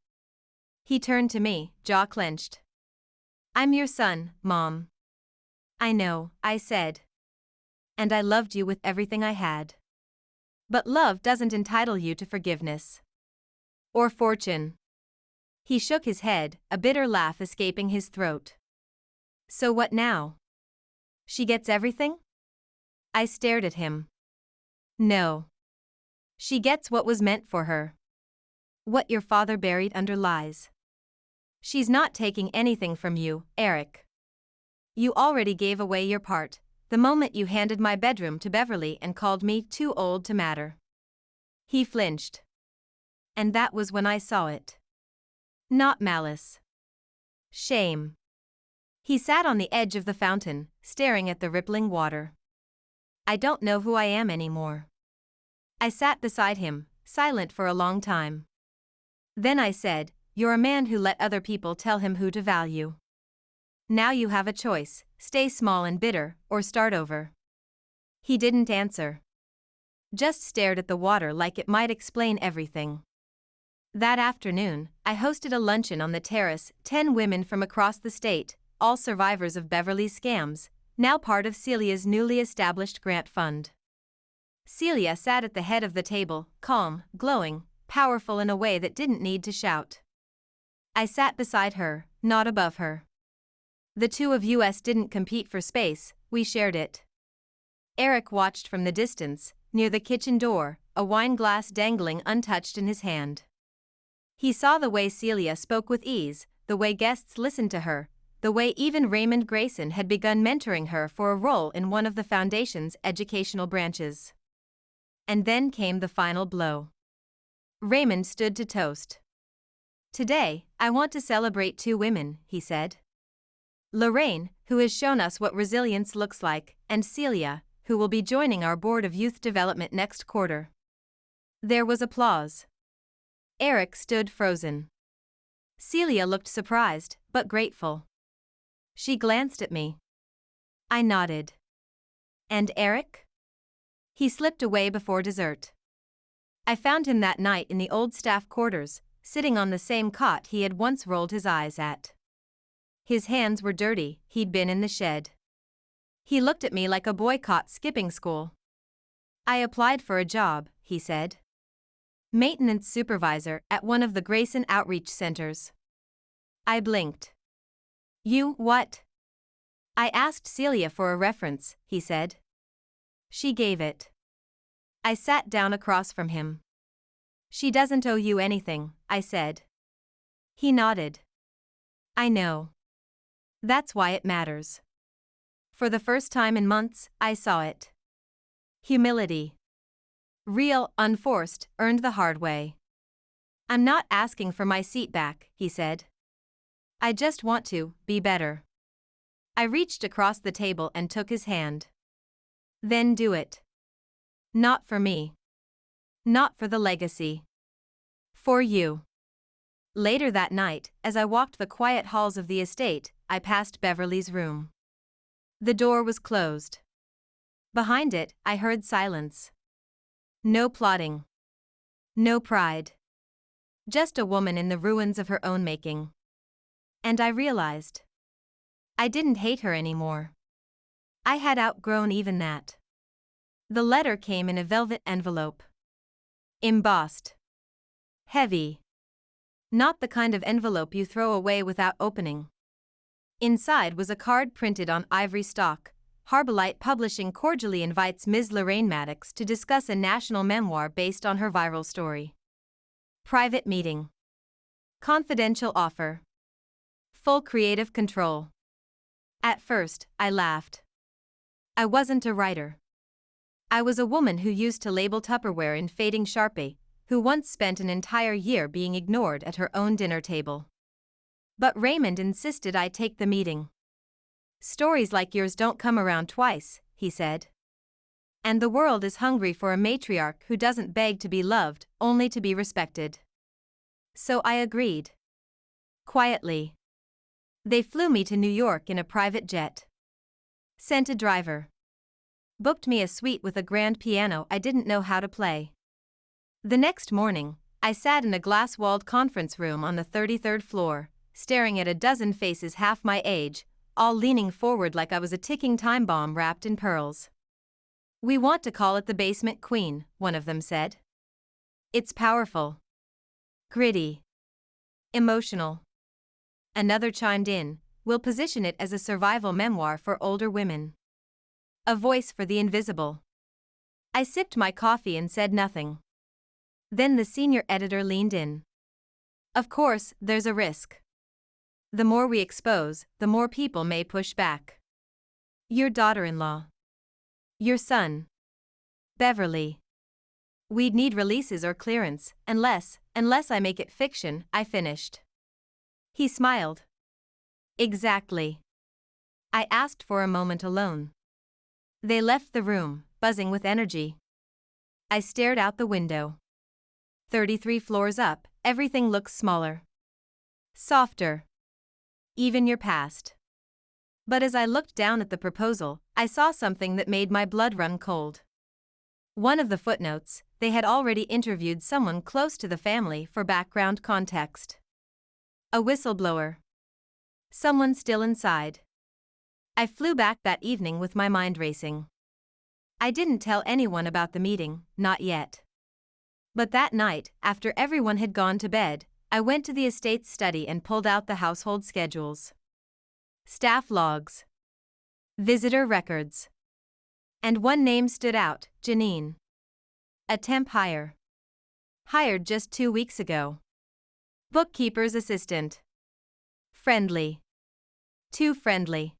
He turned to me, jaw clenched. I'm your son, Mom. I know, I said. And I loved you with everything I had. But love doesn't entitle you to forgiveness. Or fortune. He shook his head, a bitter laugh escaping his throat. So what now? She gets everything? I stared at him. No. She gets what was meant for her. What your father buried under lies. She's not taking anything from you, Eric. You already gave away your part, the moment you handed my bedroom to Beverly and called me too old to matter. He flinched. And that was when I saw it. Not malice. Shame. He sat on the edge of the fountain, staring at the rippling water. I don't know who I am anymore. I sat beside him, silent for a long time. Then I said, you're a man who let other people tell him who to value. Now you have a choice, stay small and bitter, or start over. He didn't answer. Just stared at the water like it might explain everything. That afternoon, I hosted a luncheon on the terrace, 10 women from across the state, all survivors of Beverly's scams, now part of Celia's newly established grant fund. Celia sat at the head of the table, calm, glowing, powerful in a way that didn't need to shout. I sat beside her, not above her. The two of us didn't compete for space, we shared it. Eric watched from the distance, near the kitchen door, a wine glass dangling untouched in his hand. He saw the way Celia spoke with ease, the way guests listened to her, the way even Raymond Grayson had begun mentoring her for a role in one of the Foundation's educational branches. And then came the final blow. Raymond stood to toast. "Today, I want to celebrate two women," he said. "Lorraine, who has shown us what resilience looks like, and Celia, who will be joining our Board of Youth Development next quarter." There was applause. Eric stood frozen. Celia looked surprised, but grateful. She glanced at me. I nodded. "And Eric?" "He slipped away before dessert. I found him that night in the old staff quarters, sitting on the same cot he had once rolled his eyes at. His hands were dirty, he'd been in the shed. He looked at me like a boy caught skipping school. I applied for a job," he said. "Maintenance supervisor at one of the Grayson outreach centers." I blinked. "You, what?" "I asked Celia for a reference," he said. She gave it. I sat down across from him. "She doesn't owe you anything," I said. He nodded. "I know. That's why it matters." For the first time in months, I saw it. Humility. Real, unforced, earned the hard way. "I'm not asking for my seat back," he said. "I just want to be better." I reached across the table and took his hand. "Then do it. Not for me. Not for the legacy. For you." Later that night, as I walked the quiet halls of the estate, I passed Beverly's room. The door was closed. Behind it, I heard silence. No plotting. No pride. Just a woman in the ruins of her own making. And I realized. I didn't hate her anymore. I had outgrown even that. The letter came in a velvet envelope. Embossed. Heavy. Not the kind of envelope you throw away without opening. Inside was a card printed on ivory stock. Harbolite Publishing cordially invites Ms. Lorraine Maddox to discuss a national memoir based on her viral story. Private meeting. Confidential offer. Full creative control. At first, I laughed. I wasn't a writer. I was a woman who used to label Tupperware in fading Sharpie, who once spent an entire year being ignored at her own dinner table. But Raymond insisted I take the meeting. "Stories like yours don't come around twice," he said. "And the world is hungry for a matriarch who doesn't beg to be loved, only to be respected." So I agreed. Quietly. They flew me to New York in a private jet. Sent a driver. Booked me a suite with a grand piano I didn't know how to play. The next morning, I sat in a glass-walled conference room on the 33rd floor, staring at a dozen faces half my age, all leaning forward like I was a ticking time bomb wrapped in pearls. "We want to call it the Basement Queen," one of them said. "It's powerful. Gritty. Emotional." Another chimed in, "We'll position it as a survival memoir for older women. A voice for the invisible." I sipped my coffee and said nothing. Then the senior editor leaned in. "Of course, there's a risk. The more we expose, the more people may push back. Your daughter-in-law. Your son. Beverly. We'd need releases or clearance, unless I make it fiction," I finished. He smiled. "Exactly." I asked for a moment alone. They left the room, buzzing with energy. I stared out the window. 33 floors up, everything looks smaller. Softer. Even your past. But as I looked down at the proposal, I saw something that made my blood run cold. One of the footnotes, they had already interviewed someone close to the family for background context. A whistleblower. Someone still inside. I flew back that evening with my mind racing. I didn't tell anyone about the meeting, not yet. But that night, after everyone had gone to bed, I went to the estate's study and pulled out the household schedules, staff logs, visitor records. And one name stood out, Janine. A temp hire. Hired just 2 weeks ago. Bookkeeper's assistant. Friendly. Too friendly.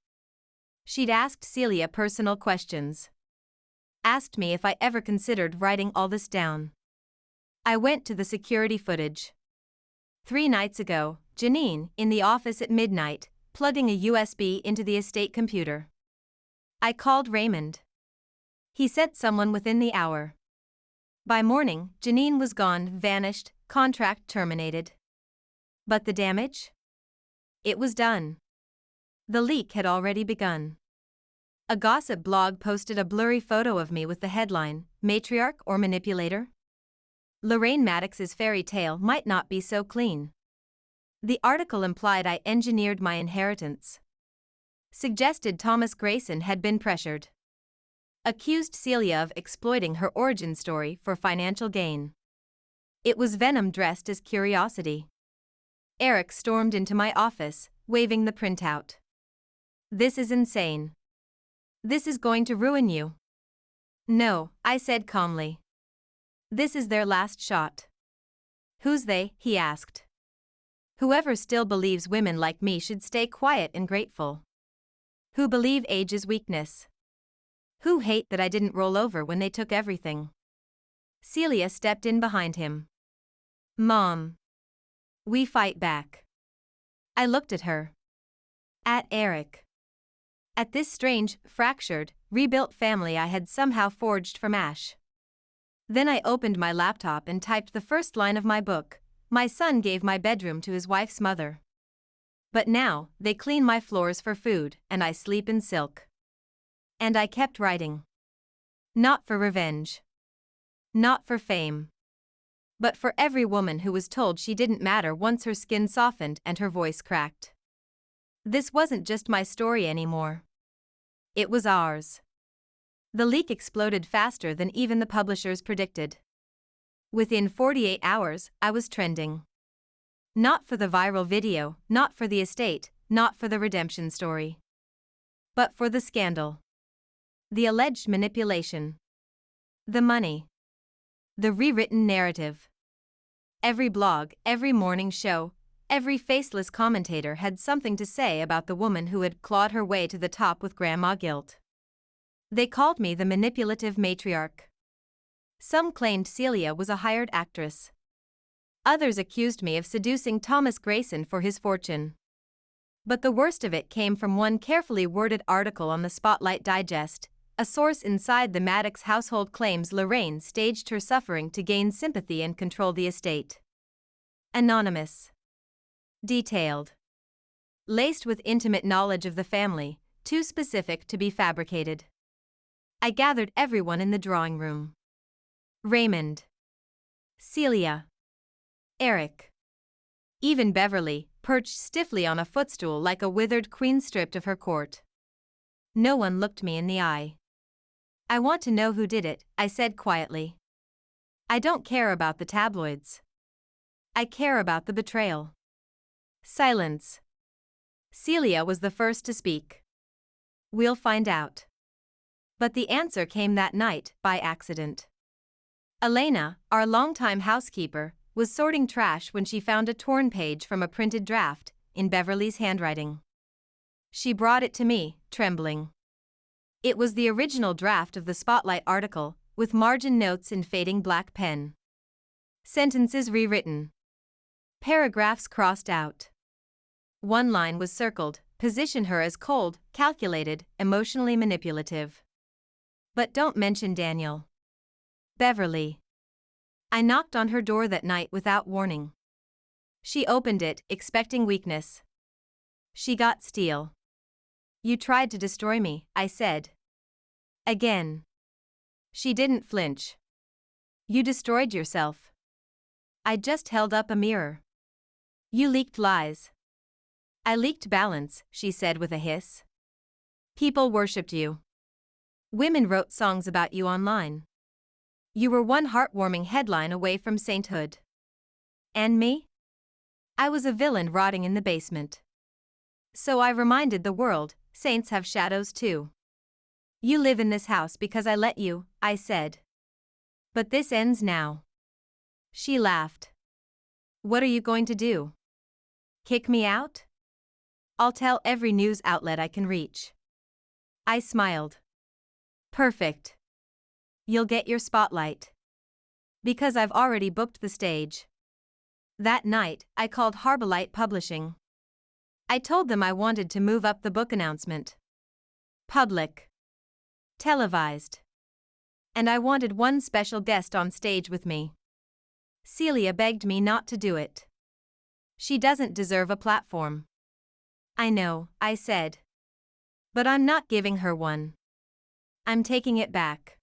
She'd asked Celia personal questions. Asked me if I ever considered writing all this down. I went to the security footage. 3 nights ago, Janine, in the office at midnight, plugging a USB into the estate computer. I called Raymond. He said someone within the hour. By morning, Janine was gone, vanished, contract terminated. But the damage? It was done. The leak had already begun. A gossip blog posted a blurry photo of me with the headline, Matriarch or Manipulator? Lorraine Maddox's fairy tale might not be so clean. The article implied I engineered my inheritance. Suggested Thomas Grayson had been pressured. Accused Celia of exploiting her origin story for financial gain. It was venom dressed as curiosity. Eric stormed into my office, waving the printout. This is insane. This is going to ruin you. No, I said calmly. This is their last shot. Who's they? He asked. Whoever still believes women like me should stay quiet and grateful. Who believe age is weakness. Who hate that I didn't roll over when they took everything. Celia stepped in behind him. Mom. We fight back. I looked at her. At Eric. At this strange, fractured, rebuilt family I had somehow forged from ash. Then I opened my laptop and typed the first line of my book. My son gave my bedroom to his wife's mother. But now, they clean my floors for food, and I sleep in silk. And I kept writing. Not for revenge. Not for fame. But for every woman who was told she didn't matter once her skin softened and her voice cracked. This wasn't just my story anymore. It was ours. The leak exploded faster than even the publishers predicted. Within 48 hours, I was trending. Not for the viral video, not for the estate, not for the redemption story. But for the scandal. The alleged manipulation. The money. The rewritten narrative. Every blog, every morning show, every faceless commentator had something to say about the woman who had clawed her way to the top with grandma guilt. They called me the manipulative matriarch. Some claimed Celia was a hired actress. Others accused me of seducing Thomas Grayson for his fortune. But the worst of it came from one carefully worded article on the Spotlight Digest. A source inside the Maddox household claims Lorraine staged her suffering to gain sympathy and control the estate. Anonymous. Detailed. Laced with intimate knowledge of the family, too specific to be fabricated. I gathered everyone in the drawing room. Raymond. Celia. Eric. Even Beverly, perched stiffly on a footstool like a withered queen stripped of her court. No one looked me in the eye. I want to know who did it, I said quietly. I don't care about the tabloids. I care about the betrayal. Silence. Celia was the first to speak. We'll find out. But the answer came that night, by accident. Elena, our longtime housekeeper, was sorting trash when she found a torn page from a printed draft, in Beverly's handwriting. She brought it to me, trembling. It was the original draft of the Spotlight article, with margin notes in fading black pen. Sentences rewritten. Paragraphs crossed out. One line was circled, position her as cold, calculated, emotionally manipulative. But don't mention Daniel. Beverly. I knocked on her door that night without warning. She opened it, expecting weakness. She got steel. You tried to destroy me, I said. Again. She didn't flinch. You destroyed yourself. I just held up a mirror. You leaked lies. I leaked balance, she said with a hiss. People worshipped you. Women wrote songs about you online. You were one heartwarming headline away from sainthood. And me? I was a villain rotting in the basement. So I reminded the world, saints have shadows too. You live in this house because I let you, I said. But this ends now. She laughed. What are you going to do? Kick me out? I'll tell every news outlet I can reach. I smiled. Perfect. You'll get your spotlight. Because I've already booked the stage. That night, I called Harbolite Publishing. I told them I wanted to move up the book announcement. Public. Televised. And I wanted one special guest on stage with me. Celia begged me not to do it. She doesn't deserve a platform. I know, I said. But I'm not giving her one. I'm taking it back.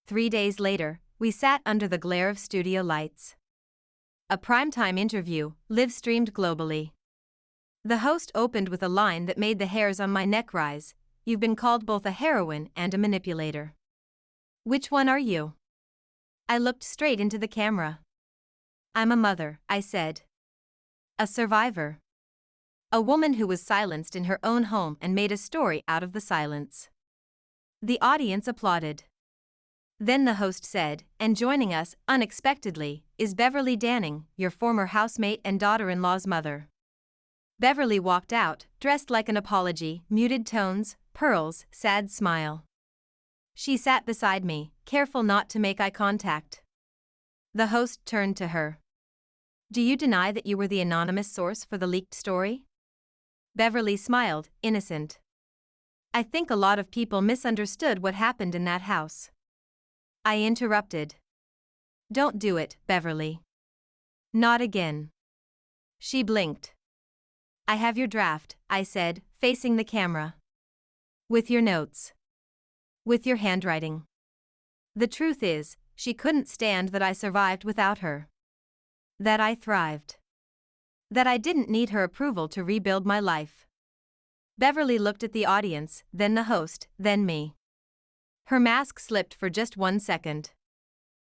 3 days later, we sat under the glare of studio lights. A primetime interview, live-streamed globally. The host opened with a line that made the hairs on my neck rise. You've been called both a heroine and a manipulator. Which one are you? I looked straight into the camera. I'm a mother, I said. A survivor. A woman who was silenced in her own home and made a story out of the silence. The audience applauded. Then the host said, and joining us, unexpectedly, is Beverly Danning, your former housemate and daughter-in-law's mother. Beverly walked out, dressed like an apology, muted tones, pearls, sad smile. She sat beside me, careful not to make eye contact. The host turned to her. Do you deny that you were the anonymous source for the leaked story? Beverly smiled, innocent. I think a lot of people misunderstood what happened in that house. I interrupted. Don't do it, Beverly. Not again. She blinked. I have your draft, I said, facing the camera. With your notes. With your handwriting. The truth is, she couldn't stand that I survived without her. That I thrived. That I didn't need her approval to rebuild my life. Beverly looked at the audience, then the host, then me. Her mask slipped for just 1 second.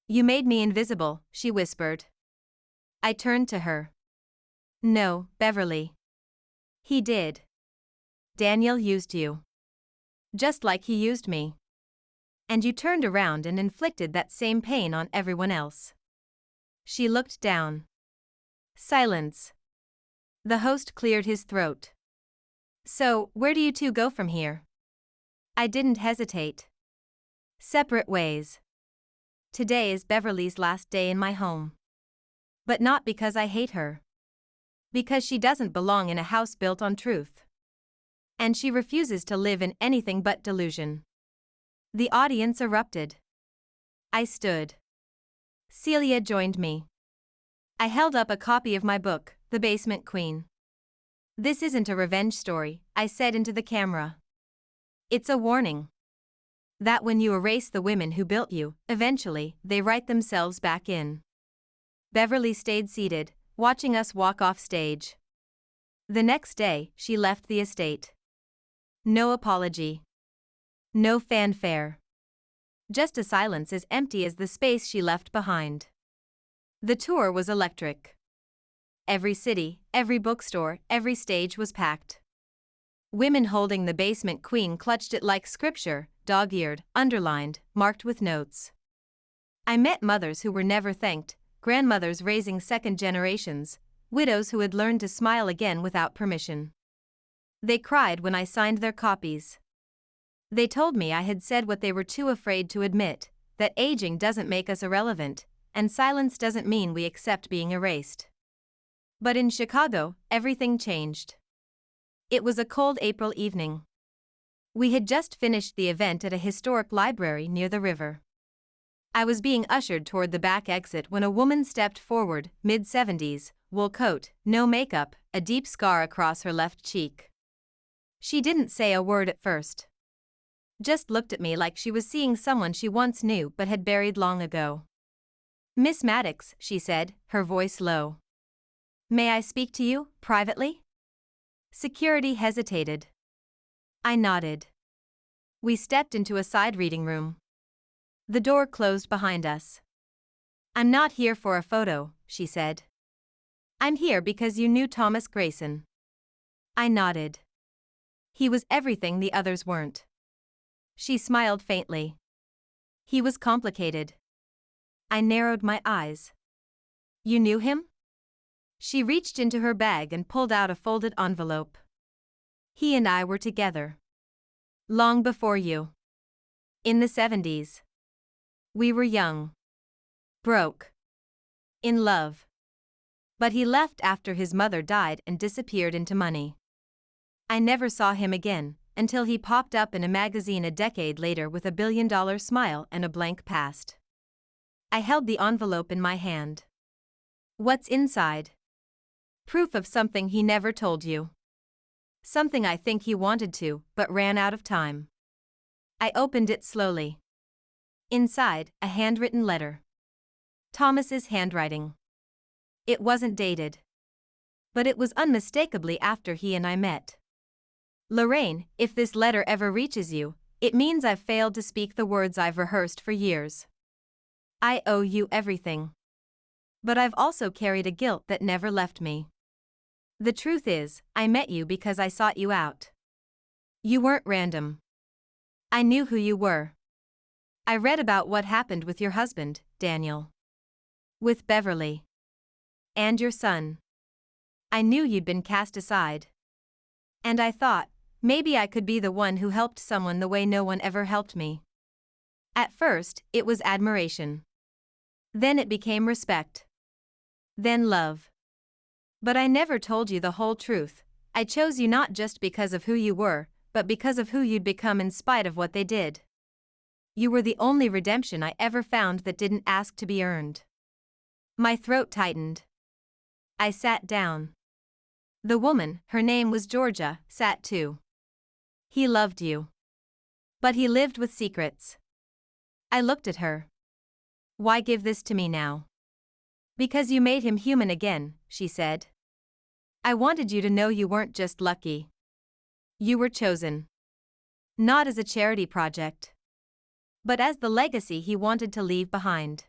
You made me invisible, she whispered. I turned to her. No, Beverly. He did. Daniel used you. Just like he used me. And you turned around and inflicted that same pain on everyone else. She looked down. Silence. The host cleared his throat. So, where do you two go from here? I didn't hesitate. Separate ways. Today is Beverly's last day in my home. But not because I hate her. Because she doesn't belong in a house built on truth. And she refuses to live in anything but delusion. The audience erupted. I stood. Celia joined me. I held up a copy of my book, The Basement Queen. This isn't a revenge story, I said into the camera. It's a warning. That when you erase the women who built you, eventually, they write themselves back in. Beverly stayed seated, watching us walk off stage. The next day, she left the estate. No apology. No fanfare. Just a silence as empty as the space she left behind. The tour was electric. Every city, every bookstore, every stage was packed. Women holding The Basement Queen clutched it like scripture, dog-eared, underlined, marked with notes. I met mothers who were never thanked, grandmothers raising second generations, widows who had learned to smile again without permission. They cried when I signed their copies. They told me I had said what they were too afraid to admit, that aging doesn't make us irrelevant, and silence doesn't mean we accept being erased. But in Chicago, everything changed. It was a cold April evening. We had just finished the event at a historic library near the river. I was being ushered toward the back exit when a woman stepped forward, mid-70s, wool coat, no makeup, a deep scar across her left cheek. She didn't say a word at first. Just looked at me like she was seeing someone she once knew but had buried long ago. Miss Maddox, she said, her voice low. May I speak to you, privately? Security hesitated. I nodded. We stepped into a side reading room. The door closed behind us. "I'm not here for a photo," she said. "I'm here because you knew Thomas Grayson." I nodded. He was everything the others weren't. She smiled faintly. He was complicated. I narrowed my eyes. "You knew him?" She reached into her bag and pulled out a folded envelope. "He and I were together. Long before you. In the 70s. We were young. Broke. In love. But he left after his mother died and disappeared into money. I never saw him again, until he popped up in a magazine a decade later with a $1 billion smile and a blank past." I held the envelope in my hand. "What's inside?" "Proof of something he never told you. Something I think he wanted to, but ran out of time." I opened it slowly. Inside, a handwritten letter. Thomas's handwriting. It wasn't dated. But it was unmistakably after he and I met. "Lorraine, if this letter ever reaches you, it means I've failed to speak the words I've rehearsed for years. I owe you everything. But I've also carried a guilt that never left me. The truth is, I met you because I sought you out. You weren't random. I knew who you were. I read about what happened with your husband, Daniel. With Beverly. And your son. I knew you'd been cast aside. And I thought, maybe I could be the one who helped someone the way no one ever helped me. At first, it was admiration. Then it became respect. Then love. But I never told you the whole truth. I chose you not just because of who you were, but because of who you'd become in spite of what they did. You were the only redemption I ever found that didn't ask to be earned." My throat tightened. I sat down. The woman, her name was Georgia, sat too. "He loved you. But he lived with secrets." I looked at her. "Why give this to me now?" "Because you made him human again," she said. "I wanted you to know you weren't just lucky. You were chosen. Not as a charity project, but as the legacy he wanted to leave behind."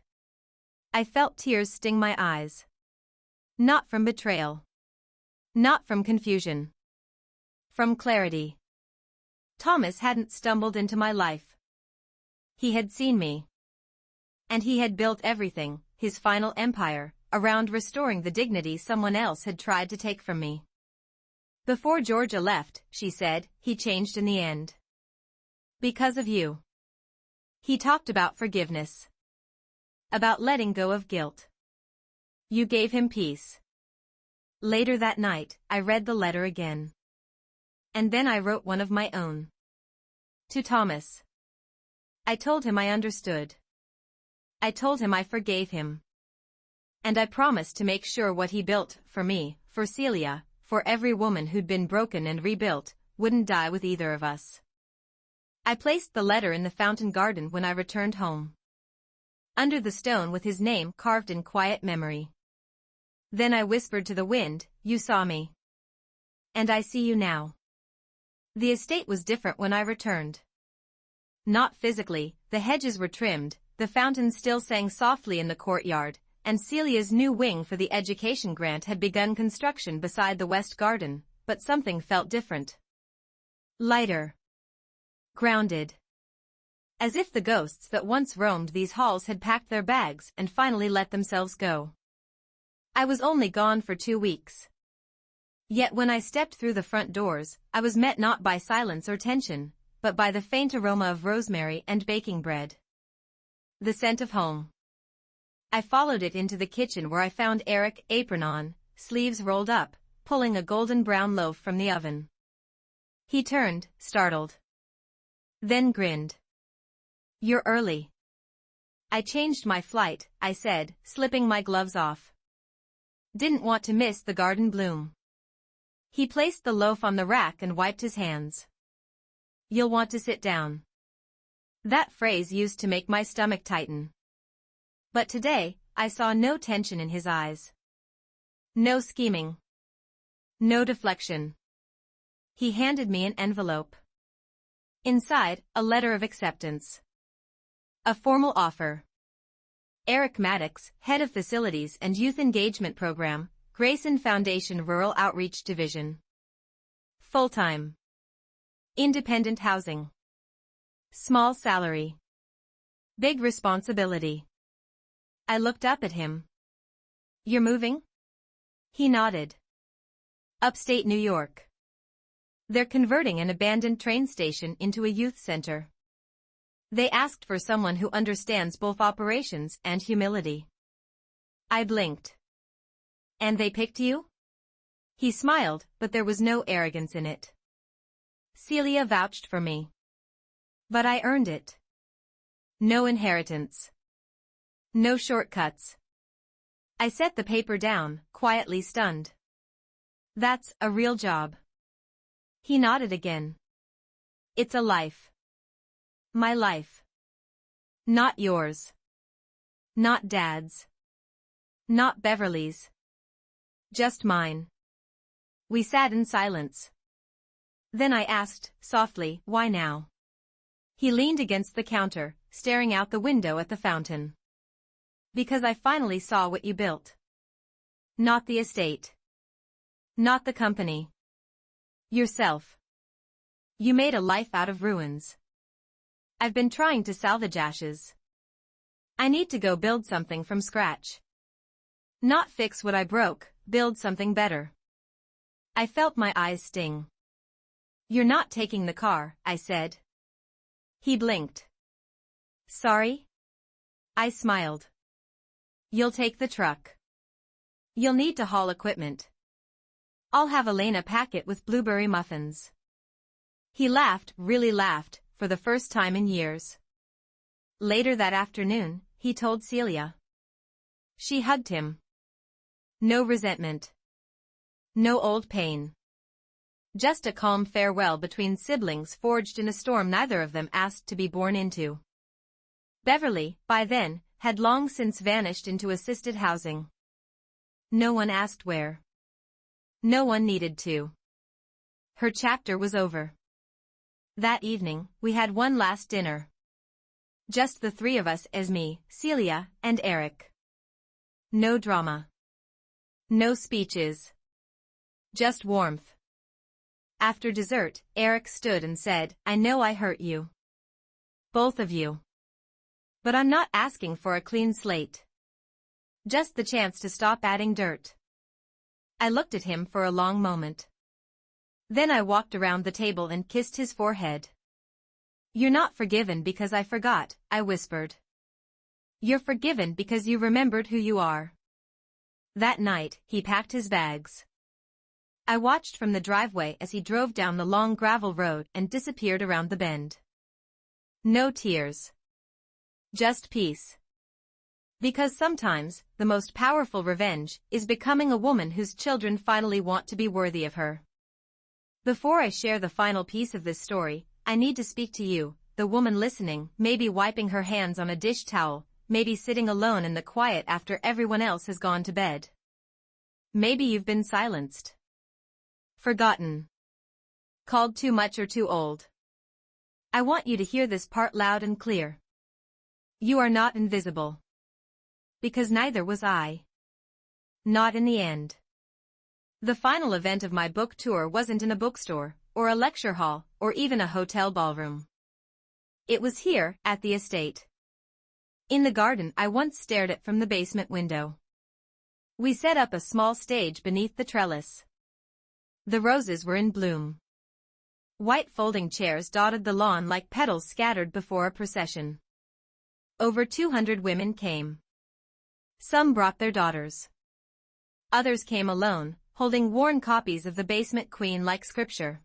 I felt tears sting my eyes. Not from betrayal. Not from confusion. From clarity. Thomas hadn't stumbled into my life. He had seen me. And he had built everything, his final empire, around restoring the dignity someone else had tried to take from me. "Before Georgia left," she said, "he changed in the end. Because of you." He talked about forgiveness. About letting go of guilt. You gave him peace. Later that night, I read the letter again. And then I wrote one of my own. To Thomas. I told him I understood. I told him I forgave him. And I promised to make sure what he built, for me, for Celia, for every woman who'd been broken and rebuilt, wouldn't die with either of us. I placed the letter in the fountain garden when I returned home. Under the stone with his name carved in quiet memory. Then I whispered to the wind, "You saw me. And I see you now." The estate was different when I returned. Not physically, the hedges were trimmed, the fountain still sang softly in the courtyard, and Celia's new wing for the education grant had begun construction beside the west garden, but something felt different. Lighter. Grounded. As if the ghosts that once roamed these halls had packed their bags and finally let themselves go. I was only gone for 2 weeks. Yet when I stepped through the front doors, I was met not by silence or tension, but by the faint aroma of rosemary and baking bread. The scent of home. I followed it into the kitchen where I found Eric, apron on, sleeves rolled up, pulling a golden brown loaf from the oven. He turned, startled. Then grinned. "You're early." "I changed my flight," I said, slipping my gloves off. "Didn't want to miss the garden bloom." He placed the loaf on the rack and wiped his hands. "You'll want to sit down." That phrase used to make my stomach tighten. But today, I saw no tension in his eyes. No scheming. No deflection. He handed me an envelope. Inside, a letter of acceptance. A formal offer. Eric Maddox, Head of Facilities and Youth Engagement Program, Grayson Foundation Rural Outreach Division. Full-time. Independent housing. Small salary. Big responsibility. I looked up at him. You're moving? He nodded. Upstate New York. They're converting an abandoned train station into a youth center. They asked for someone who understands both operations and humility. I blinked. And they picked you? He smiled, but there was no arrogance in it. Celia vouched for me. But I earned it. No inheritance. No shortcuts. I set the paper down, quietly stunned. That's a real job. He nodded again. It's a life. My life. Not yours. Not Dad's. Not Beverly's. Just mine. We sat in silence. Then I asked, softly, why now? He leaned against the counter, staring out the window at the fountain. Because I finally saw what you built. Not the estate. Not the company. Yourself. You made a life out of ruins. I've been trying to salvage ashes. I need to go build something from scratch. Not fix what I broke, build something better. I felt my eyes sting. You're not taking the car, I said. He blinked. Sorry? I smiled. You'll take the truck. You'll need to haul equipment. I'll have Elena pack it with blueberry muffins. He laughed, really laughed, for the first time in years. Later that afternoon, he told Celia. She hugged him. No resentment. No old pain. Just a calm farewell between siblings forged in a storm neither of them asked to be born into. Beverly, by then, had long since vanished into assisted housing. No one asked where. No one needed to. Her chapter was over. That evening, we had one last dinner. Just the three of us as me, Celia, and Eric. No drama. No speeches. Just warmth. After dessert, Eric stood and said, I know I hurt you. Both of you. But I'm not asking for a clean slate. Just the chance to stop adding dirt. I looked at him for a long moment. Then I walked around the table and kissed his forehead. You're not forgiven because I forgot, I whispered. You're forgiven because you remembered who you are. That night, he packed his bags. I watched from the driveway as he drove down the long gravel road and disappeared around the bend. No tears. Just peace. Because sometimes, the most powerful revenge is becoming a woman whose children finally want to be worthy of her. Before I share the final piece of this story, I need to speak to you, the woman listening, maybe wiping her hands on a dish towel, maybe sitting alone in the quiet after everyone else has gone to bed. Maybe you've been silenced. Forgotten. Called too much or too old. I want you to hear this part loud and clear. You are not invisible. Because neither was I. Not in the end. The final event of my book tour wasn't in a bookstore, or a lecture hall, or even a hotel ballroom. It was here, at the estate. In the garden I once stared at from the basement window. We set up a small stage beneath the trellis. The roses were in bloom. White folding chairs dotted the lawn like petals scattered before a procession. Over 200 women came. Some brought their daughters. Others came alone, holding worn copies of The Basement Queen like scripture.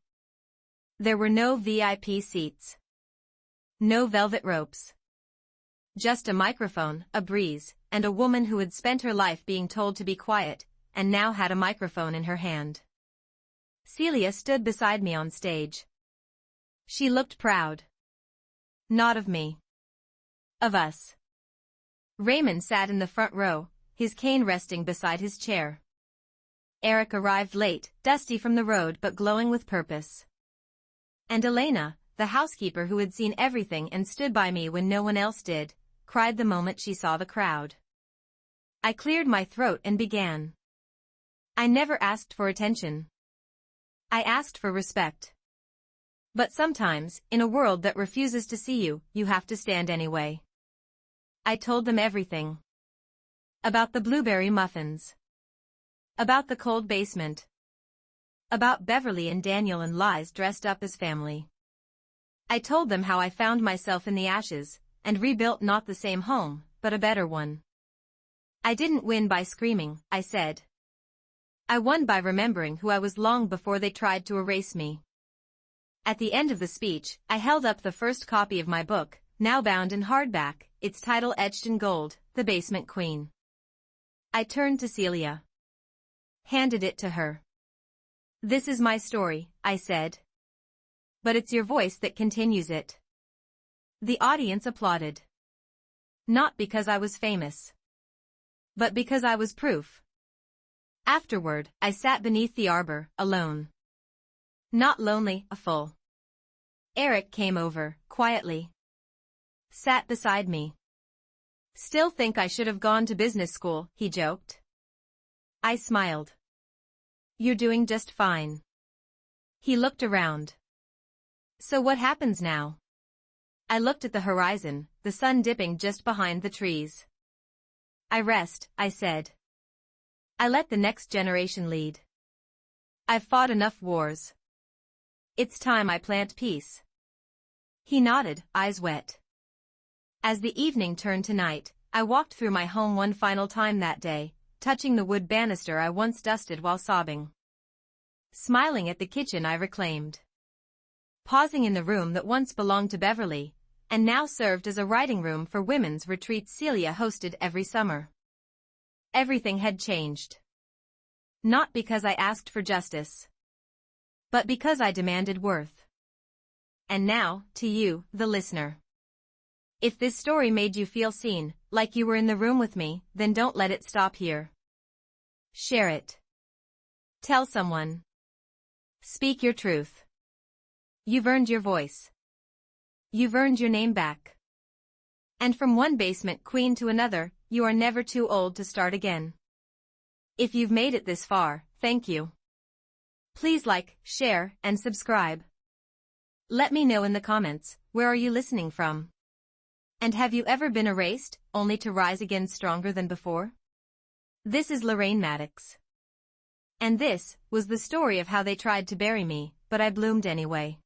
There were no VIP seats. No velvet ropes. Just a microphone, a breeze, and a woman who had spent her life being told to be quiet, and now had a microphone in her hand. Celia stood beside me on stage. She looked proud. Not of me. Of us. Raymond sat in the front row, his cane resting beside his chair. Eric arrived late, dusty from the road but glowing with purpose. And Elena, the housekeeper who had seen everything and stood by me when no one else did, cried the moment she saw the crowd. I cleared my throat and began. I never asked for attention. I asked for respect. But sometimes, in a world that refuses to see you, you have to stand anyway. I told them everything. About the blueberry muffins. About the cold basement. About Beverly and Daniel and Liz dressed up as family. I told them how I found myself in the ashes, and rebuilt not the same home, but a better one. I didn't win by screaming, I said. I won by remembering who I was long before they tried to erase me. At the end of the speech, I held up the first copy of my book, now bound in hardback, its title etched in gold, The Basement Queen. I turned to Celia. Handed it to her. This is my story, I said. But it's your voice that continues it. The audience applauded. Not because I was famous. But because I was proof. Afterward, I sat beneath the arbor, alone. Not lonely, full. Eric came over, quietly. Sat beside me. Still think I should have gone to business school, he joked. I smiled. You're doing just fine. He looked around. So what happens now? I looked at the horizon, the sun dipping just behind the trees. I rest, I said. I let the next generation lead. I've fought enough wars. It's time I plant peace. He nodded, eyes wet. As the evening turned to night, I walked through my home one final time that day, touching the wood banister I once dusted while sobbing. Smiling at the kitchen I reclaimed. Pausing in the room that once belonged to Beverly, and now served as a writing room for women's retreats Celia hosted every summer. Everything had changed. Not because I asked for justice, but because I demanded worth. And now, to you, the listener. If this story made you feel seen, like you were in the room with me, then don't let it stop here. Share it. Tell someone. Speak your truth. You've earned your voice. You've earned your name back. And from one basement queen to another, you are never too old to start again. If you've made it this far, thank you. Please like, share, and subscribe. Let me know in the comments, where are you listening from? And have you ever been erased, only to rise again stronger than before? This is Lorraine Maddox. And this was the story of how they tried to bury me, but I bloomed anyway.